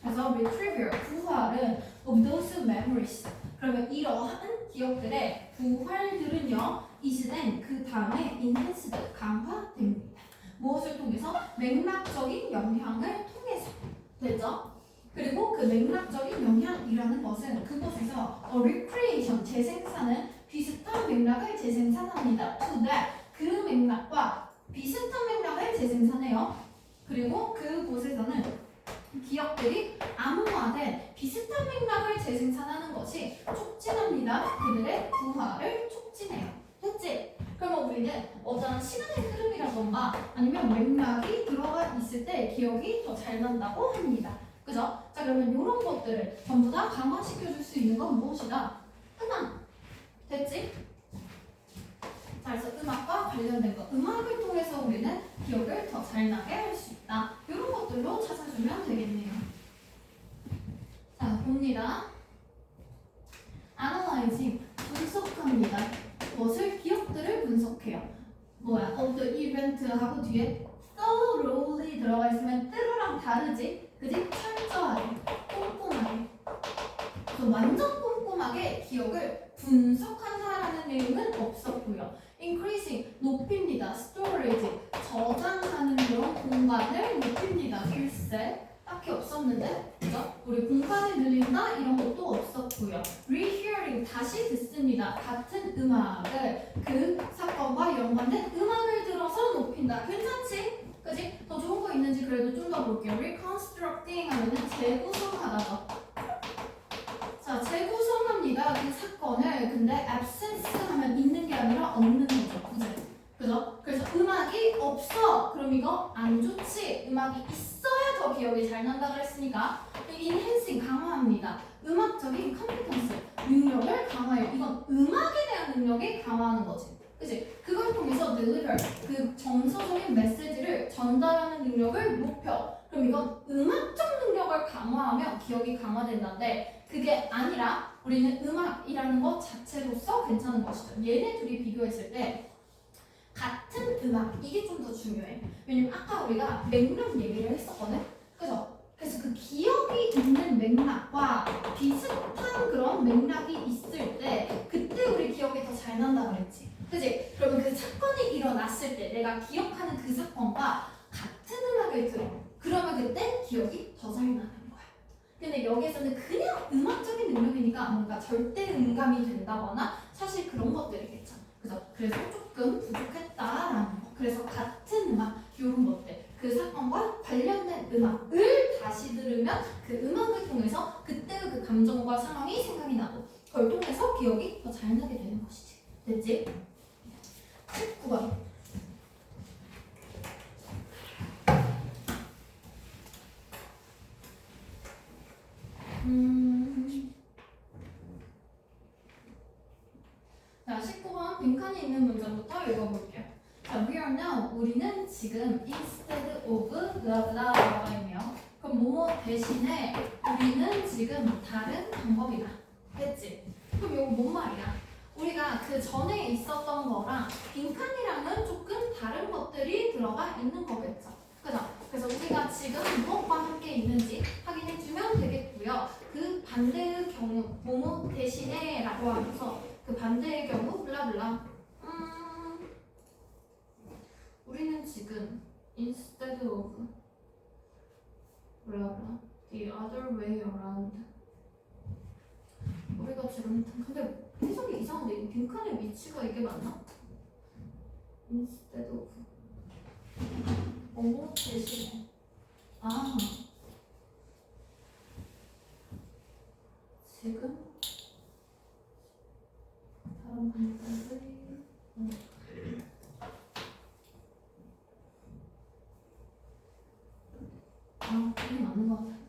Speaker 1: 그래서 retrieval, 부활은 of those memories. 그러면 이러한 기억들의 부활들은요, is then 그 다음에 enhanced, 강화됩니다. 무엇을 통해서? 맥락적인 영향을 통해서. 됐죠? 그리고 그 맥락적인 영향이라는 것은 그곳에서 recreation, 재생산은 비슷한 맥락을 재생산합니다. To that, 그 맥락과 비슷한 맥락을 재생산해요. 그리고 그곳에서는 기억들이 암호화된 비슷한 맥락을 재생산하는 것이 촉진합니다. 그들의 부활을 촉진해요. 됐지? 그러면 우리는 어떤 시간의 흐름이라던가 아니면 맥락이 들어가 있을 때 기억이 더 잘 난다고 합니다. 그죠? 자, 그러면 이런 것들을 전부 다 강화시켜줄 수 있는 건 무엇이다? 음악. 됐지? 자, 그래서 음악과 관련된 거. 음악을 통해서 우리는 기억을 더 잘 나게 할 수 있다. 이런 것들로 찾아주면 되겠네요. 자, 봅니다. analyzing, 분석합니다. 무엇을? 기억들을 분석해요. 뭐야? the event하고 뒤에 thoroughly 들어가 있으면 thorough랑 다르지? 그지? 철저하게, 꼼꼼하게. 완전 꼼꼼하게 기억을 분석한다라는 내용은 없었고요. increasing, 높입니다. storage, 저장하는 그런 공간을 높입니다. 글쎄, 딱히 없었는데, 그죠? 우리 공간을 늘린다 이런 것도 없었고요. rehearing, 다시 듣습니다. 같은 음악을 그 사건과 연관된 음악을 들어서 높인다. 괜찮지? 그지? 더 좋은 거 있는지 그래도 좀 더 볼게요. reconstructing 하면은 재구성하다죠. 자, 재구성합니다. 그 사건을. 근데 absence 하면 있는 게 아니라 없는 거죠. 그죠? 그래서 음악이 없어. 그럼 이거 안 좋지. 음악이 있어야 더 기억이 잘 난다 그랬으니까 enhancing, 강화합니다. 음악적인 컴피턴스, 능력을 강화해요. 이건 음악에 대한 능력이 강화하는 거지. 그치? 그걸 통해서 deliver, 그 정서적인 메시지를 전달하는 능력을 높여. 그럼 이건 음악적 능력을 강화하면 기억이 강화된다는데 그게 아니라 우리는 음악이라는 것 자체로서 괜찮은 것이죠. 얘네 둘이 비교했을 때 같은 음악, 이게 좀 더 중요해. 왜냐면 아까 우리가 맥락 얘기를 했었거든? 그죠? 그래서 그 기억이 있는 맥락과 비슷한 그런 맥락이 있을 때 그때 우리 기억이 더 잘 난다 그랬지. 그치? 그러면 그 사건이 일어났을 때 내가 기억하는 그 사건과 같은 음악을 들어. 그러면 그때 기억이 더 잘 나는 거야. 근데 여기에서는 그냥 음악적인 능력이니까 뭔가 절대 음감이 된다거나 사실 그런 것들이겠죠. 그래서 조금 부족했다라는 거. 그래서 같은 음악, 이런 것들. 그 사건과 관련된 음악을 다시 들으면 그 음악을 통해서 그때의 그 감정과 상황이 생각이 나고 그걸 통해서 기억이 더 잘 나게 되는 것이지. 됐지? 19번. 자, 19번 빈칸이 있는 문장부터 읽어볼게요. 자, we are now. 우리는 지금 instead of blah blah blah 있네요. 그럼 뭐뭐 대신에 우리는 지금 다른 방법이다. 됐지? 그럼 이거 뭔 말이야? 우리가 그 전에 있었던 거랑 빈칸이랑은 조금 다른 것들이 들어가 있는 거겠죠. 그죠? 그래서 우리가 지금 무엇과 함께 있는지 확인해주면 되겠고요. 그 반대의 경우 뭐뭐 대신에 라고 하면서 그 반대의 경우 블라블라 우리는 지금 instead of 블라블라 the other way around 우리가 지금 근데 해석이 이상한데 이 빈칸의 위치가 이게 맞나? instead of 뭐뭐 대신에 지금 다른 방법을 이게 맞는 것 같아.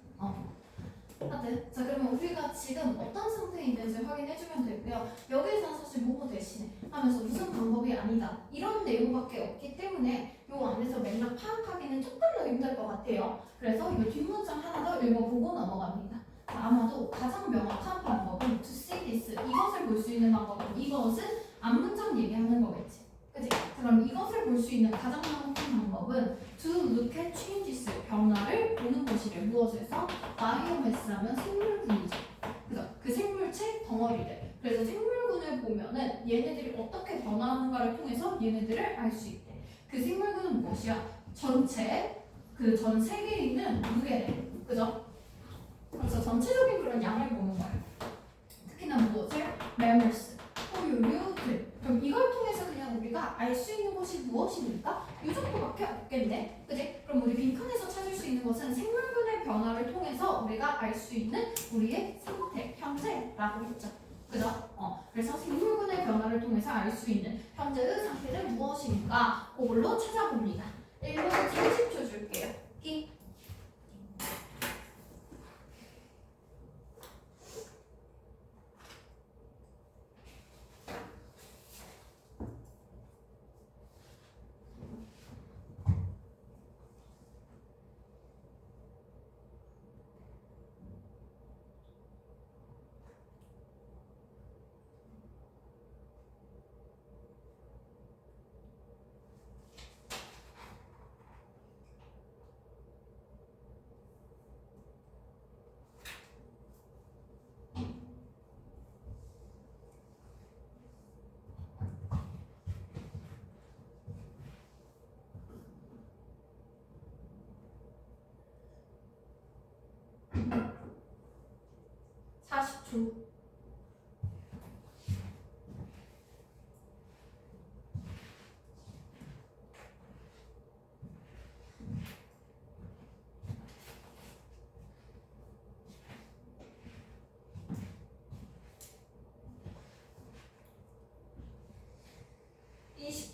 Speaker 1: 하여튼 자 그러면 우리가 지금 어떤 상태에 있는지 확인해주면 되고요. 여기에서는 사실 뭐뭐 대신에 하면서 무슨 방법이 아니다 이런 내용밖에 없기 때문에 요 안에서 맥락 파악하기는 조금 더 힘들 것 같아요. 그래서 이 뒷문장 하나 더 읽어보고 넘어갑니다. 자, 아마도 가장 명확한 방법은 to see this 이것을 볼 수 있는 방법은 이것은 앞문장 얘기하는 거겠지. 그치? 그럼 이것을 볼 수 있는 가장 명확한 방법은 to look at changes 변화를 보는 것이래. 무엇에서? 바이오매스라면 생물군이죠. 그죠? 그 생물체 덩어리들. 그래서 생물군을 보면은 얘네들이 어떻게 변화하는가를 통해서 얘네들을 알 수 있대. 그 생물군은 무엇이야? 전체 그 전 세계에 있는 무게래. 그죠? 그래서 전체적인 그런 양을 보는 거예요. 특히나 무엇을? mammals, 포유류들. 그럼 이걸 통해서 그냥 우리가 알 수 있는 것이 무엇입니까? 이 정도밖에 없겠네. 그지? 그럼 우리 빈칸에서 찾을 수 있는 것은 생물군의 변화를 통해서 우리가 알 수 있는 우리의 상태, 현재라고 했죠. 그죠? 그래서 생물군의 변화를 통해서 알 수 있는 현재의 상태는 무엇입니까? 그걸로 찾아봅니다. 1분 30초 줄게요. 끼.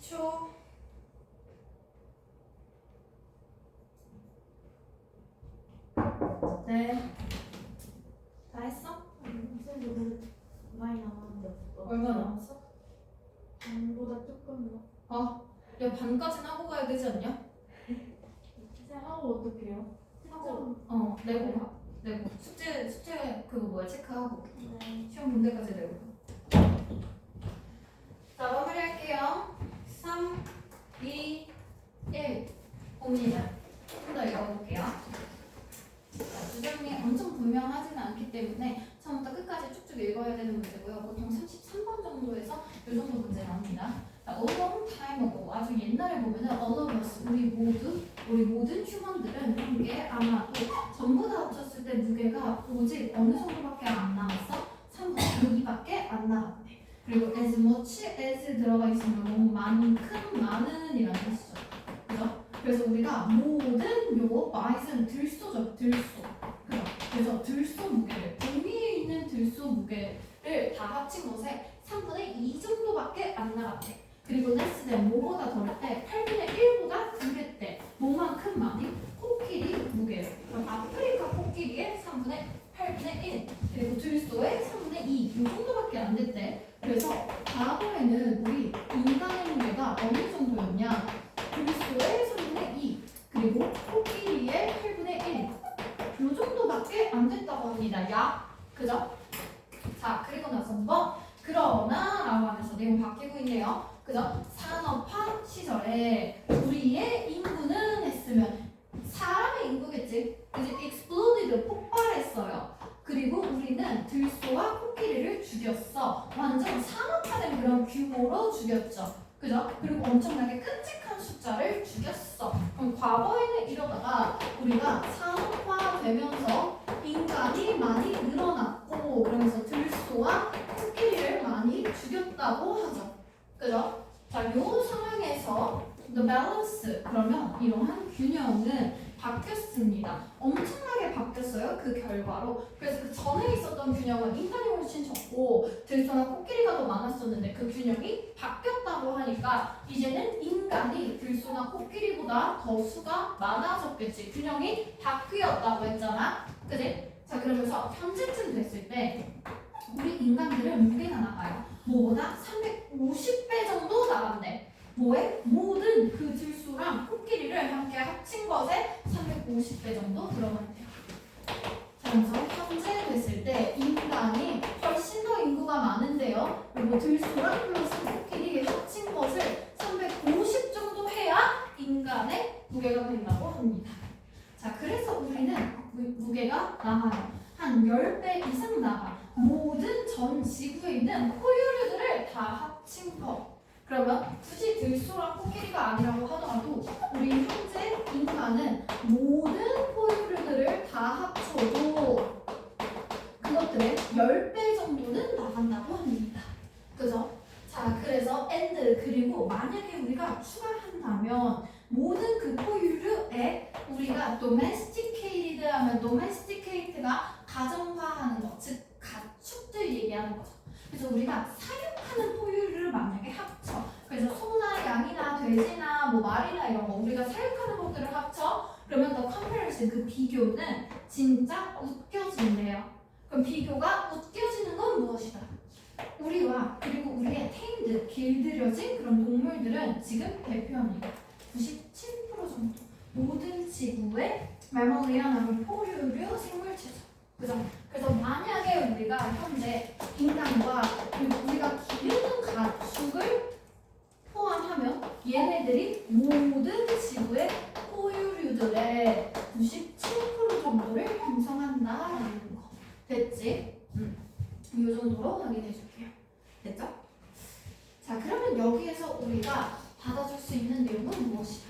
Speaker 1: 주. 네. 다 했어?
Speaker 2: 선생님 많이 남았는데
Speaker 1: 얼마 남았어?
Speaker 2: 반보다 조금
Speaker 1: 야 반까지는 하고 가야 되지 않냐?
Speaker 2: 하고 어떡해요?
Speaker 1: 하고 내고 가. 내고 숙제 그거 뭐야 체크하고
Speaker 2: 네.
Speaker 1: 시험 본 데까지 내고 가. 자 마무리할게요. 3, 2, 1 봅니다. 좀 더 읽어볼게요. 주제문이 엄청 분명하지는 않기 때문에 처음부터 끝까지 쭉쭉 읽어야 되는 문제고요. 보통 33번 정도에서 이 정도 문제 나옵니다. A long time 사례를 보면은 all of us, 우리 모든 휴먼들은 이게 아마도 전부 다 합쳤을 때 무게가 오직 어느 정도밖에 안 남았어? 3분의 2밖에 안 나갔대. 그리고 as much as 들어가 있으면 너무 많은 이라는 뜻이죠. 그죠? 그래서 우리가 모든 요 might은 들소죠. 들소. 그죠? 그래서 들소 무게를 위에 있는 들소 무게를 다 합친 것에 3분의 2 정도밖에 안 나갔대. 그리고 less than 뭐보다 덜할 때 8분의 1보다 덜했대. 뭐만큼 많이? 코끼리 무게를. 그럼 아프리카 코끼리의 8분의 1 그리고 들소의 3분의 2 이 정도밖에 안 됐대. 그래서 과거에는 우리 인간의 무게가 어느 정도였냐? 들소의 3분의 2 그리고 코끼리의 8분의 1 이 정도밖에 안 됐다고 합니다. 약 그죠? 자 그리고 나서 뭐 그러나 라고 하면서 내용 바뀌고 있네요. 그죠? 산업화 시절에 우리의 인구는 했으면 사람의 인구겠지. 그지? exploded 폭발했어요. 그리고 우리는 들소와 코끼리를 죽였어. 완전 산업화된 그런 규모로 죽였죠. 그죠? 그리고 엄청나게 끔찍한 숫자를 죽였어. 그럼 과거에는 이러다가 우리가 산업화되면서 인간이 많이 늘어났고 그러면서 들소와 코끼리를 많이 죽였다고 하죠. 그죠? 자, 요 상황에서 the balance 그러면 이러한 균형은 바뀌었습니다. 엄청나게 바뀌었어요. 그 결과로. 그래서 그 전에 있었던 균형은 인간이 훨씬 적고 들소나 코끼리가 더 많았었는데 그 균형이 바뀌었다고 하니까 이제는 인간이 들소나 코끼리보다 더 수가 많아졌겠지. 균형이 바뀌었다고 했잖아. 그지? 자, 그러면서 현재쯤 됐을 때 우리 인간들은 무게가 나가요. 뭐보다 350배 정도 나간대. 뭐에? 모든 그 들소랑 코끼리를 함께 합친 것에 350배 정도 들어간대요. 자, 그래서 현재 됐을 때 인간이 훨씬 더 인구가 많은데요. 그리고 들소랑 플러스 코끼리 합친 것을 350 정도 해야 인간의 무게가 된다고 합니다. 자, 그래서 우리는 무게가 나가요. 한 10배 이상 나가. 모든 전 지구에 있는 포유류들을 다 합친 거. 그러면 굳이 들소랑 코끼리가 아니라고 하더라도 우리 현재 인간은 모든 포유류들을 다 합쳐도 그것들의 10배 정도는 나간다고 합니다. 그죠? 자, 그래서 and 그리고 만약에 우리가 추가한다면 모든 그 포유류에 우리가 domesticated 하면 domesticated가 가정화하는 것, 즉 가축들 얘기하는 거죠. 그래서 우리가 사육하는 포유류를 만약에 합쳐, 그래서 소나 양이나 돼지나 뭐 말이나 이런 거 우리가 사육하는 것들을 합쳐, 그러면 the comparison 그 비교는 진짜 웃겨진대요. 그럼 비교가 웃겨지는 건 무엇이다? 우리와 그리고 우리의 테임드 길들여진 그런 동물들은 지금 대표합니다. 97% 정도 모든 지구의 말머리한 포유류 생물체죠. 그죠? 그래서 만약에 우리가 현재 인간과 그리고 우리가 기르는 가축을 포함하면 얘네들이 모든 지구의 포유류들의 97% 정도를 형성한다라는 거. 됐지? 이 정도로 확인해 줄게요. 됐죠? 자, 그러면 여기에서 우리가 받아줄 수 있는 내용은 무엇이다?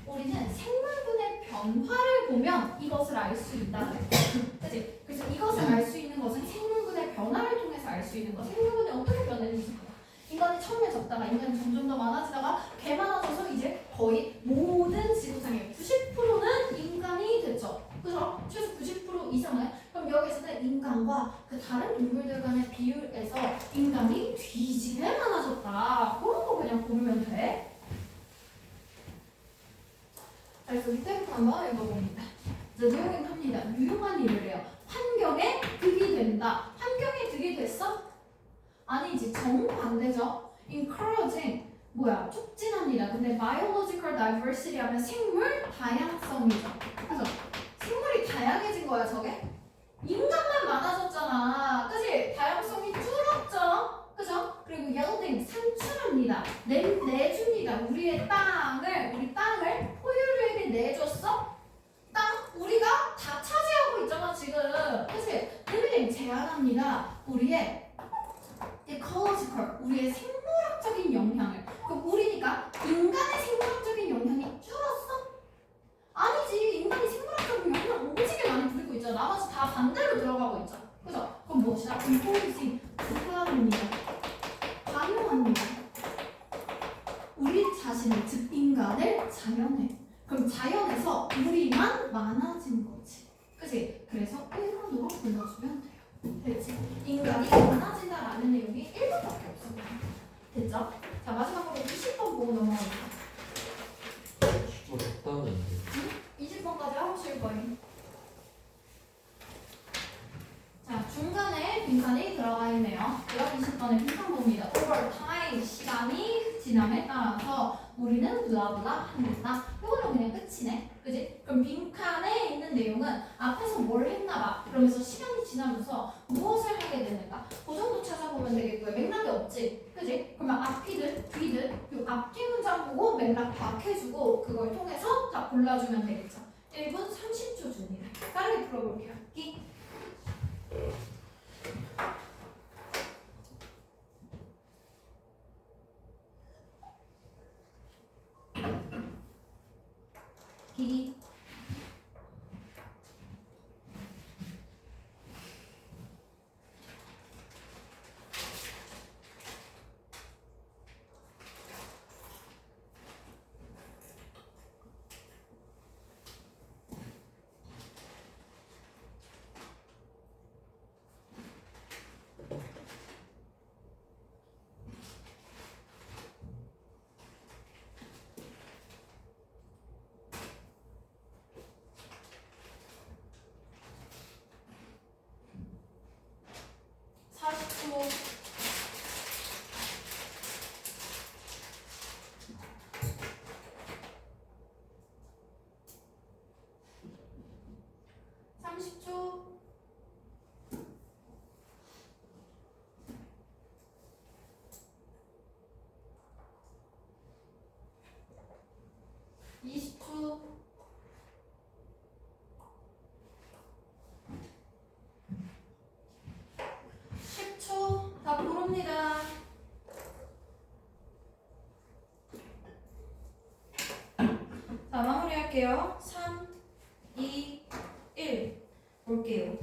Speaker 1: 우리는 생물군의 변화를 보면 이것을 알 수 있다 그랬죠. 그치? 그래서 이것을 알 수 있는 것은 생물군의 변화를 통해서 알 수 있는 것. 생물군이 어떻게 변했는지 보다. 인간이 처음에 적다가 인간이 점점 더 많아지다가 개 많아져서 이제 거의 모든 지구상의 90%는 인간이 됐죠. 그죠? 최소 90% 이상은. 그럼 여기서는 인간과 그 다른 동물들 간의 비율에서 인간이 뒤지게 많아졌다. 그런 거 그냥 보면 돼. 그래서 이때부터 한번 읽어봅니다. 이제 내용은 합니다. 유용한 일을 해요. 환경에 득이 된다. 환경에 득이 됐어? 아니지. 정반대죠. encouraging 뭐야? 촉진합니다. 근데 biological diversity 하면 생물 다양성이죠. 그래서 생물이 다양해진 거야 저게? 인간만 많아졌잖아. 그치? 다양성이 줄었죠. 그죠? 그리고 yielding 산출합니다. 내줍니다. 우리 땅을 포유류에게 내줬어? 땅 우리가 다 차지하고 있잖아 지금. 그치? limiting 제한합니다. 우리의 ecological 우리의 생물학적인 영향을. 그럼 우리니까 인간의 생물학적인 인간을 자연에. 그럼 자연에서 우리만 많아진 거지. 그치? 그래서 1번으로 불러주면 돼요. 됐지? 인간이 많아진다라는 내용이 1번밖에 없어. 됐죠? 자, 마지막으로 20번 보고 넘어가볼게요.
Speaker 3: 적당히
Speaker 1: 20번까지 하실 거예요. 자, 중간에 빈칸이 들어가 있네요. 제가 20번에 빈칸 봅니다. over time, 시간이 지남에 따라서 우리는 블라블라 한다. 이거는 그냥 끝이네. 그지? 그럼 빈칸에 있는 내용은 앞에서 뭘 했나봐. 그러면서 시간이 지나면서 무엇을 하게 되는가. 그 정도 찾아보면 되겠고요. 맥락이 없지. 그지? 그러면 앞이든 뒤든 요 앞뒤 문장 보고 맥락 파악해주고 그걸 통해서 다 골라주면 되겠죠. 1분 30초 중이래. 빠르게 풀어볼게요. 끼. 기. 다 부릅니다. 자, 마무리할게요. 3, 2, 1 볼게요.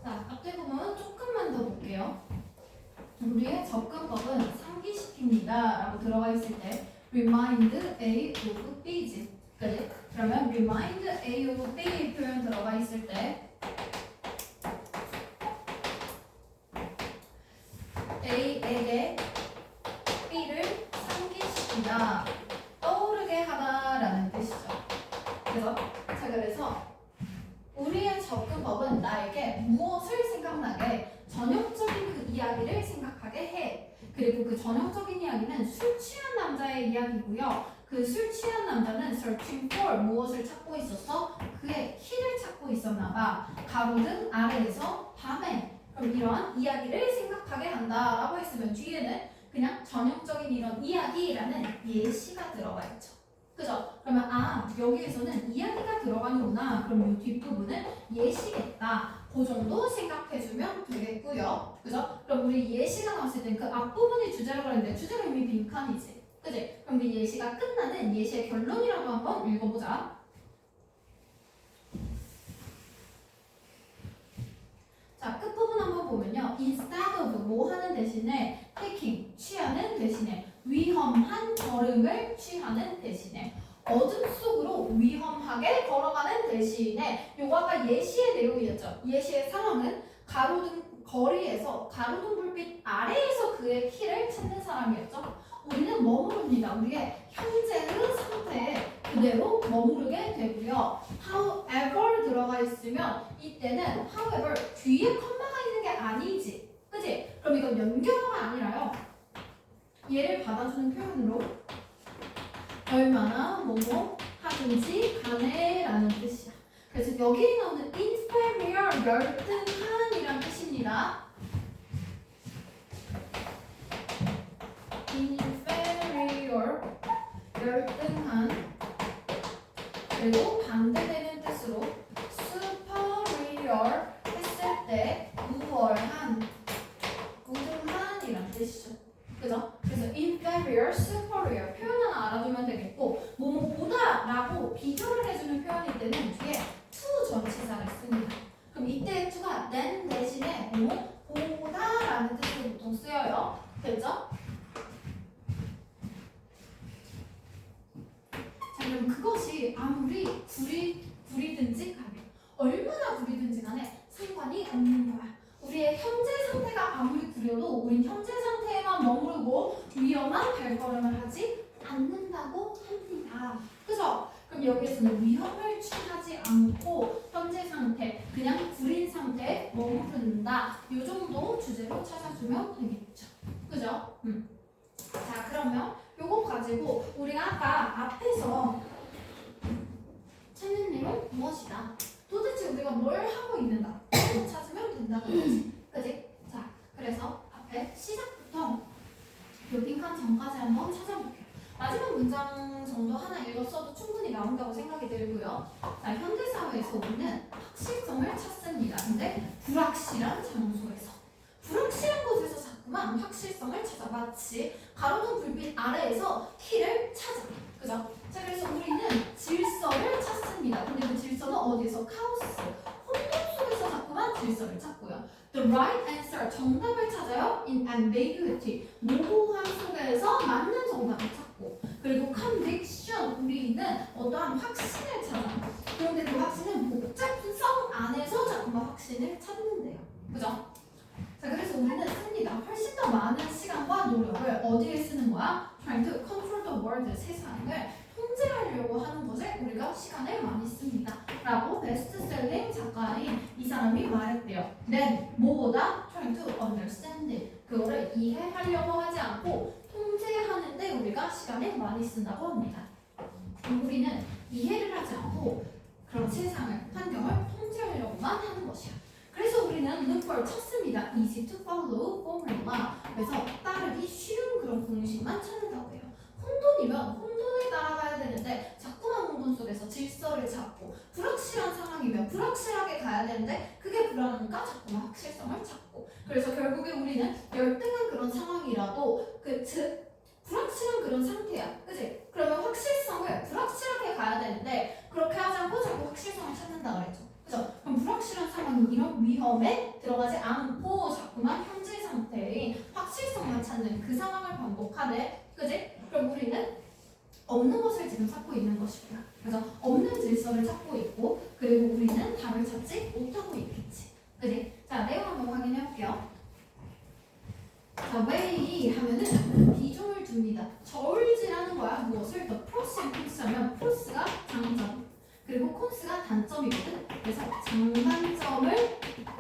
Speaker 1: 자, 앞에 보면 조금만 더 볼게요. 우리의 접근법은 상기시킵니다 라고 들어가 있을 때 remind A of B지. 그지? 그러면 remind A of B 표현 들어가 있을 때 A에게 B를 상기시키다, 떠오르게 하다라는 뜻이죠. 그래서 우리의 접근법은 나에게 무엇을 생각나게 전형적인 그 이야기를 생각하게 해. 그리고 그 전형적인 이야기는 술 취한 남자의 이야기고요. 그 술 취한 남자는 searching for 무엇을 찾고 있었어? 그의 키를 찾고 있었나 봐. 가로등 아래에서 밤에. 그럼 이런 이야기를 생각하게 한다라고 했으면 뒤에는 그냥 전형적인 이런 이야기라는 예시가 들어가 있죠. 그죠? 그러면 여기에서는 이야기가 들어가는구나. 그럼 이 뒷부분은 예시겠다. 그 정도 생각해주면 되겠고요. 그죠? 그럼 우리 예시가 나왔을 땐 그 앞부분이 주제라고 했는데 주제가 이미 빈칸이지. 그지? 그럼 그 예시가 끝나는 예시의 결론이라고 한번 읽어보자. 자, 끝부분 한번 보면요. instead of 뭐 하는 대신에 taking, 취하는 대신에 위험한 걸음을 취하는 대신에 어둠 속으로 위험하게 걸어가는 대신에 요거 아까 예시의 내용이었죠. 예시의 상황은 가로등 거리에서 가로등 불빛 아래에서 그의 키를 찾는 사람이었죠. 우리는 머무릅니다. 우리의 현재의 상태에 그대로 머무르게 되고요. however 들어가 있으면 이때는 however 뒤에 컴마가 있는 게 아니지. 그치? 그럼 이건 연결어가 아니라요. 얘를 받아주는 표현으로 얼마나 뭐뭐 하든지 간에 라는 뜻이야. 그래서 여기에 나오는 inferior 열등한이란 뜻입니다. inferior 열등한. 그리고 반대되는 뜻으로 superior 했을 때 우월한, 우등한이란 뜻이죠. 그죠? 그래서 inferior, superior 표현 하나 알아두면 되겠고 뭐뭐보다 라고 비교를 해주는 표현일 때는 뒤에 to 전치사를 씁니다. 그럼 이때 to가 than 대신에 뭐 보다 라는 뜻으로 보통 쓰여요. 됐죠? 그것이 아무리 구리든지 간에 얼마나 구리든지 간에 상관이 없는 거야. 우리의 현재 상태가 아무리 구려도 우린 현재 상태에만 머무르고 위험한 발걸음을 하지 않는다고 합니다. 그죠? 그럼 여기에서는 위험을 취하지 않고 현재 상태, 그냥 구린 상태에 머무른다. 이 정도 주제로 찾아주면 되겠죠. 그죠? 자, 그러면 요거 가지고 우리가 아까 앞에서 찾는 내용 무엇이다? 도대체 우리가 뭘 하고 있는가? 찾으면 된다는 거지. 그지? 자, 그래서 앞에 시작부터 요 빈칸 전까지 한번 찾아볼게요. 마지막 문장 정도 하나 읽었어도 충분히 나온다고 생각이 들고요. 자, 현대사회에서 우리는 확실성을 찾습니다. 근데 불확실한 장소에서, 불확실한 곳에서 자꾸만 확실성을 찾아. 마치 가로등 불빛 아래에서 키를 찾아. 그죠? 자, 그래서 우리는 질서를 찾습니다. 근데 그 질서는 어디에서? 카오스, 혼돈 속에서 자꾸만 질서를 찾고요. The right answer, 정답을 찾아요. In ambiguity, 모호함 속에서 맞는 정답을 찾고. 그리고 conviction, 우리는 어떠한 확신을 찾아. 그런데 그 확신은 복잡성 안에서 자꾸만 확신을 찾는데요. 그죠? 자, 그래서 우리는 씁니다. 훨씬 더 많은 시간과 노력을 어디에 쓰는 거야? Trying to control the world, 세상을 통제하려고 하는 것에 우리가 시간을 많이 씁니다. 라고 베스트셀링 작가인 이 사람이 말했대요. Then, 뭐보다 trying to understand it, 그거를 이해하려고 하지 않고 통제하는데 우리가 시간을 많이 쓴다고 합니다. 우리는 이해를 하지 않고 그런 세상을, 환경을 통제하려고만 하는 것이야. 그래서 우리는 look for 찾습니다. easy to follow formula. 그래서 따르기 쉬운 그런 공식만 찾는다고 해요. 혼돈이면 혼돈을 따라가야 되는데 자꾸만 혼돈 속에서 질서를 찾고, 불확실한 상황이면 불확실하게 가야 되는데 그게 불안하니까 자꾸만 확실성을 찾고. 그래서 결국에 우리는 열등한 그런 상황이라도 즉 불확실한 그런 상태야. 그치? 그러면 확실성을 불확실하게 가야 되는데 그렇게 하지 않고 자꾸 확실성을 찾는다 그랬죠. 그죠? 그럼 불확실한 상황이 이런 위험에 들어가지 않고 자꾸만 현재 상태인 확실성만 찾는 그 상황을 반복하네. 그지? 그럼 우리는 없는 것을 지금 찾고 있는 것이고요. 그래서 없는 질서를 찾고 있고, 그리고 우리는 답을 찾지 못하고 있겠지. 그지? 자, 내용 한번 확인해 볼게요. 자, way 하면은 비중을 둡니다. 저울질하는 거야. 무엇을? 더 프로스 앤 콘스 하면 프로스가 장점, 그리고 콘스가 단점이거든. 그래서 장단점을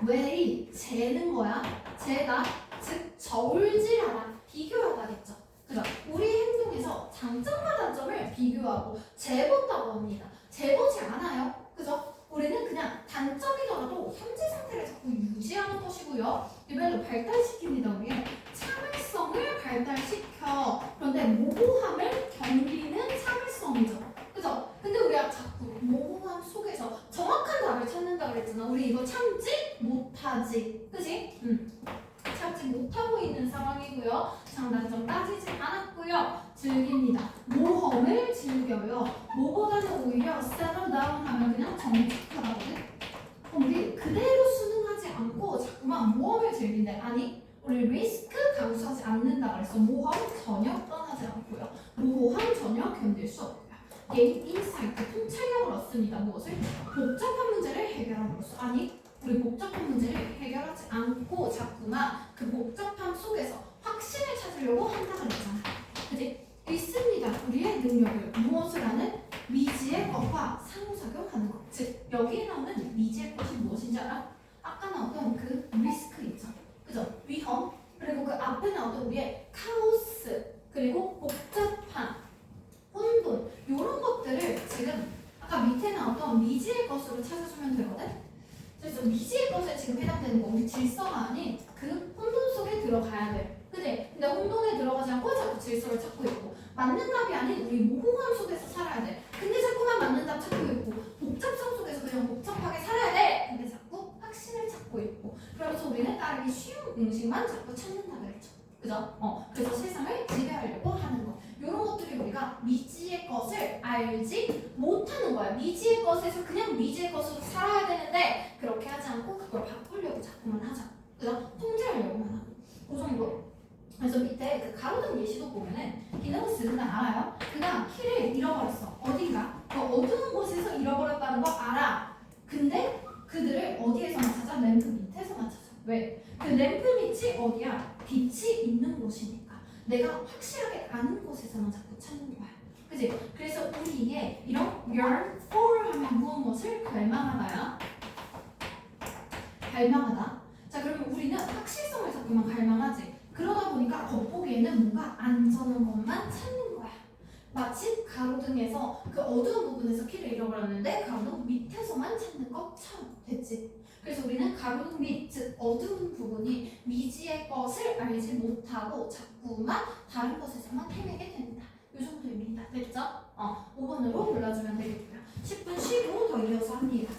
Speaker 1: way 재는 거야. 재다, 즉 저울질하다, 비교하다겠죠. 그죠? 우리 행동에서 장점과 단점을 비교하고 재본다고 합니다. 재보지 않아요. 그죠? 우리는 그냥 단점이더라도 현재 상태를 자꾸 유지하는 것이고요. 이별로 발달시킵니다. 우리의 참을성을 발달시켜. 그런데 모호함을 견디는 참을성이죠. 그죠? 근데 우리가 자꾸 모호함 속에서 정확한 답을 찾는다 그랬잖아. 우리 이거 참지 못하지. 그지? 참지 못하고 있는 상황이고요. 장단점 따지지 않았고요. 즐깁니다. 모험을 즐겨요. 뭐보다는 오히려 settle down 하면 그냥 정직하다거든. 우리 그대로 순응하지 않고 자꾸만 모험을 즐긴대. 아니, 우리 리스크 감수하지 않는다 그래서 모험 전혀 떠나지 않고요. 모호함 전혀 견딜 수 없고요. 게임 인사이트, 통찰력을 얻습니다. 무엇을? 복잡한 문제를 해결함으로써. 아니, 우리 복잡한 문제를 해결하지 않고 자꾸만 그 복잡함 속에서 확신을 찾으려고 한다 그랬잖아. 그지? 있습니다. 우리의 능력을 무엇을 하는? 미지의 것과 상호작용하는 것. 즉 여기에 나오는 미지의 것이 무엇인지 알아? 아까 나왔던 그 리스크 있죠. 그죠? 위험. 그리고 그 앞에 나왔던 우리의 카오스. 그리고 복잡함, 혼돈. 이런 것들을 지금 아까 밑에 나왔던 미지의 것으로 찾아주면 되거든? 그래서 미지의 것에 지금 해당되는 거, 우리 질서가 아닌 그 혼돈 속에 들어가야 돼. 그지? 근데 혼돈에 들어가지 않고 자꾸 질서를 찾고 있고, 맞는 답이 아닌 우리 모호함 속에서 살아야 돼. 근데 자꾸만 맞는 답 찾고 있고, 복잡성 속에서 그냥 복잡하게 살아야 돼. 근데 자꾸 확신을 찾고 있고, 그러면서 우리는 따르기 쉬운 공식만 자꾸 찾는다 그랬죠. 그죠? 그래서 세상을 지배하려고 하는 것. 이런 것들이 우리가 미지의 것을 알지 못하는 거야. 미지의 것에서 그냥 미지의 것으로 살아야 되는데 그렇게 하지 않고 그걸 바꾸려고 자꾸만 하자. 그죠? 통제하려고만 하고. 그 정도. 그래서 밑에 그 가로등 예시도 보면은 기능스는 알아요. 그가 키를 잃어버렸어. 어딘가? 어두운 곳에서 잃어버렸다는 거 알아. 근데 그들을 어디에서만 찾아? 램프 밑에서만 찾아. 왜? 그 램프 밑이 어디야? 빛이 있는 곳이니까. 내가 확실하게 아는 곳에서만 자꾸 찾는 거야. 그지? 그래서 우리의 이런 yearn for 하면 무엇을 갈망하다야? 갈망하다. 자, 그러면 우리는 확실성을 자꾸만 갈망하지. 그러다 보니까 겉보기에는 뭔가 안전한 것만 찾는 거야. 마치 가로등에서 그 어두운 부분에서 키를 잃어버렸는데 가로등 밑에서만 찾는 것처럼 됐지. 그래서 우리는 가로등 밑, 즉 어두운 부분이 미지의 것을 알지 못하고 자꾸만 다른 것에서만 헤매게 된다. 이 정도입니다. 됐죠? 5번으로 골라주면 되겠고요. 10분 쉬고 더 이어서 합니다.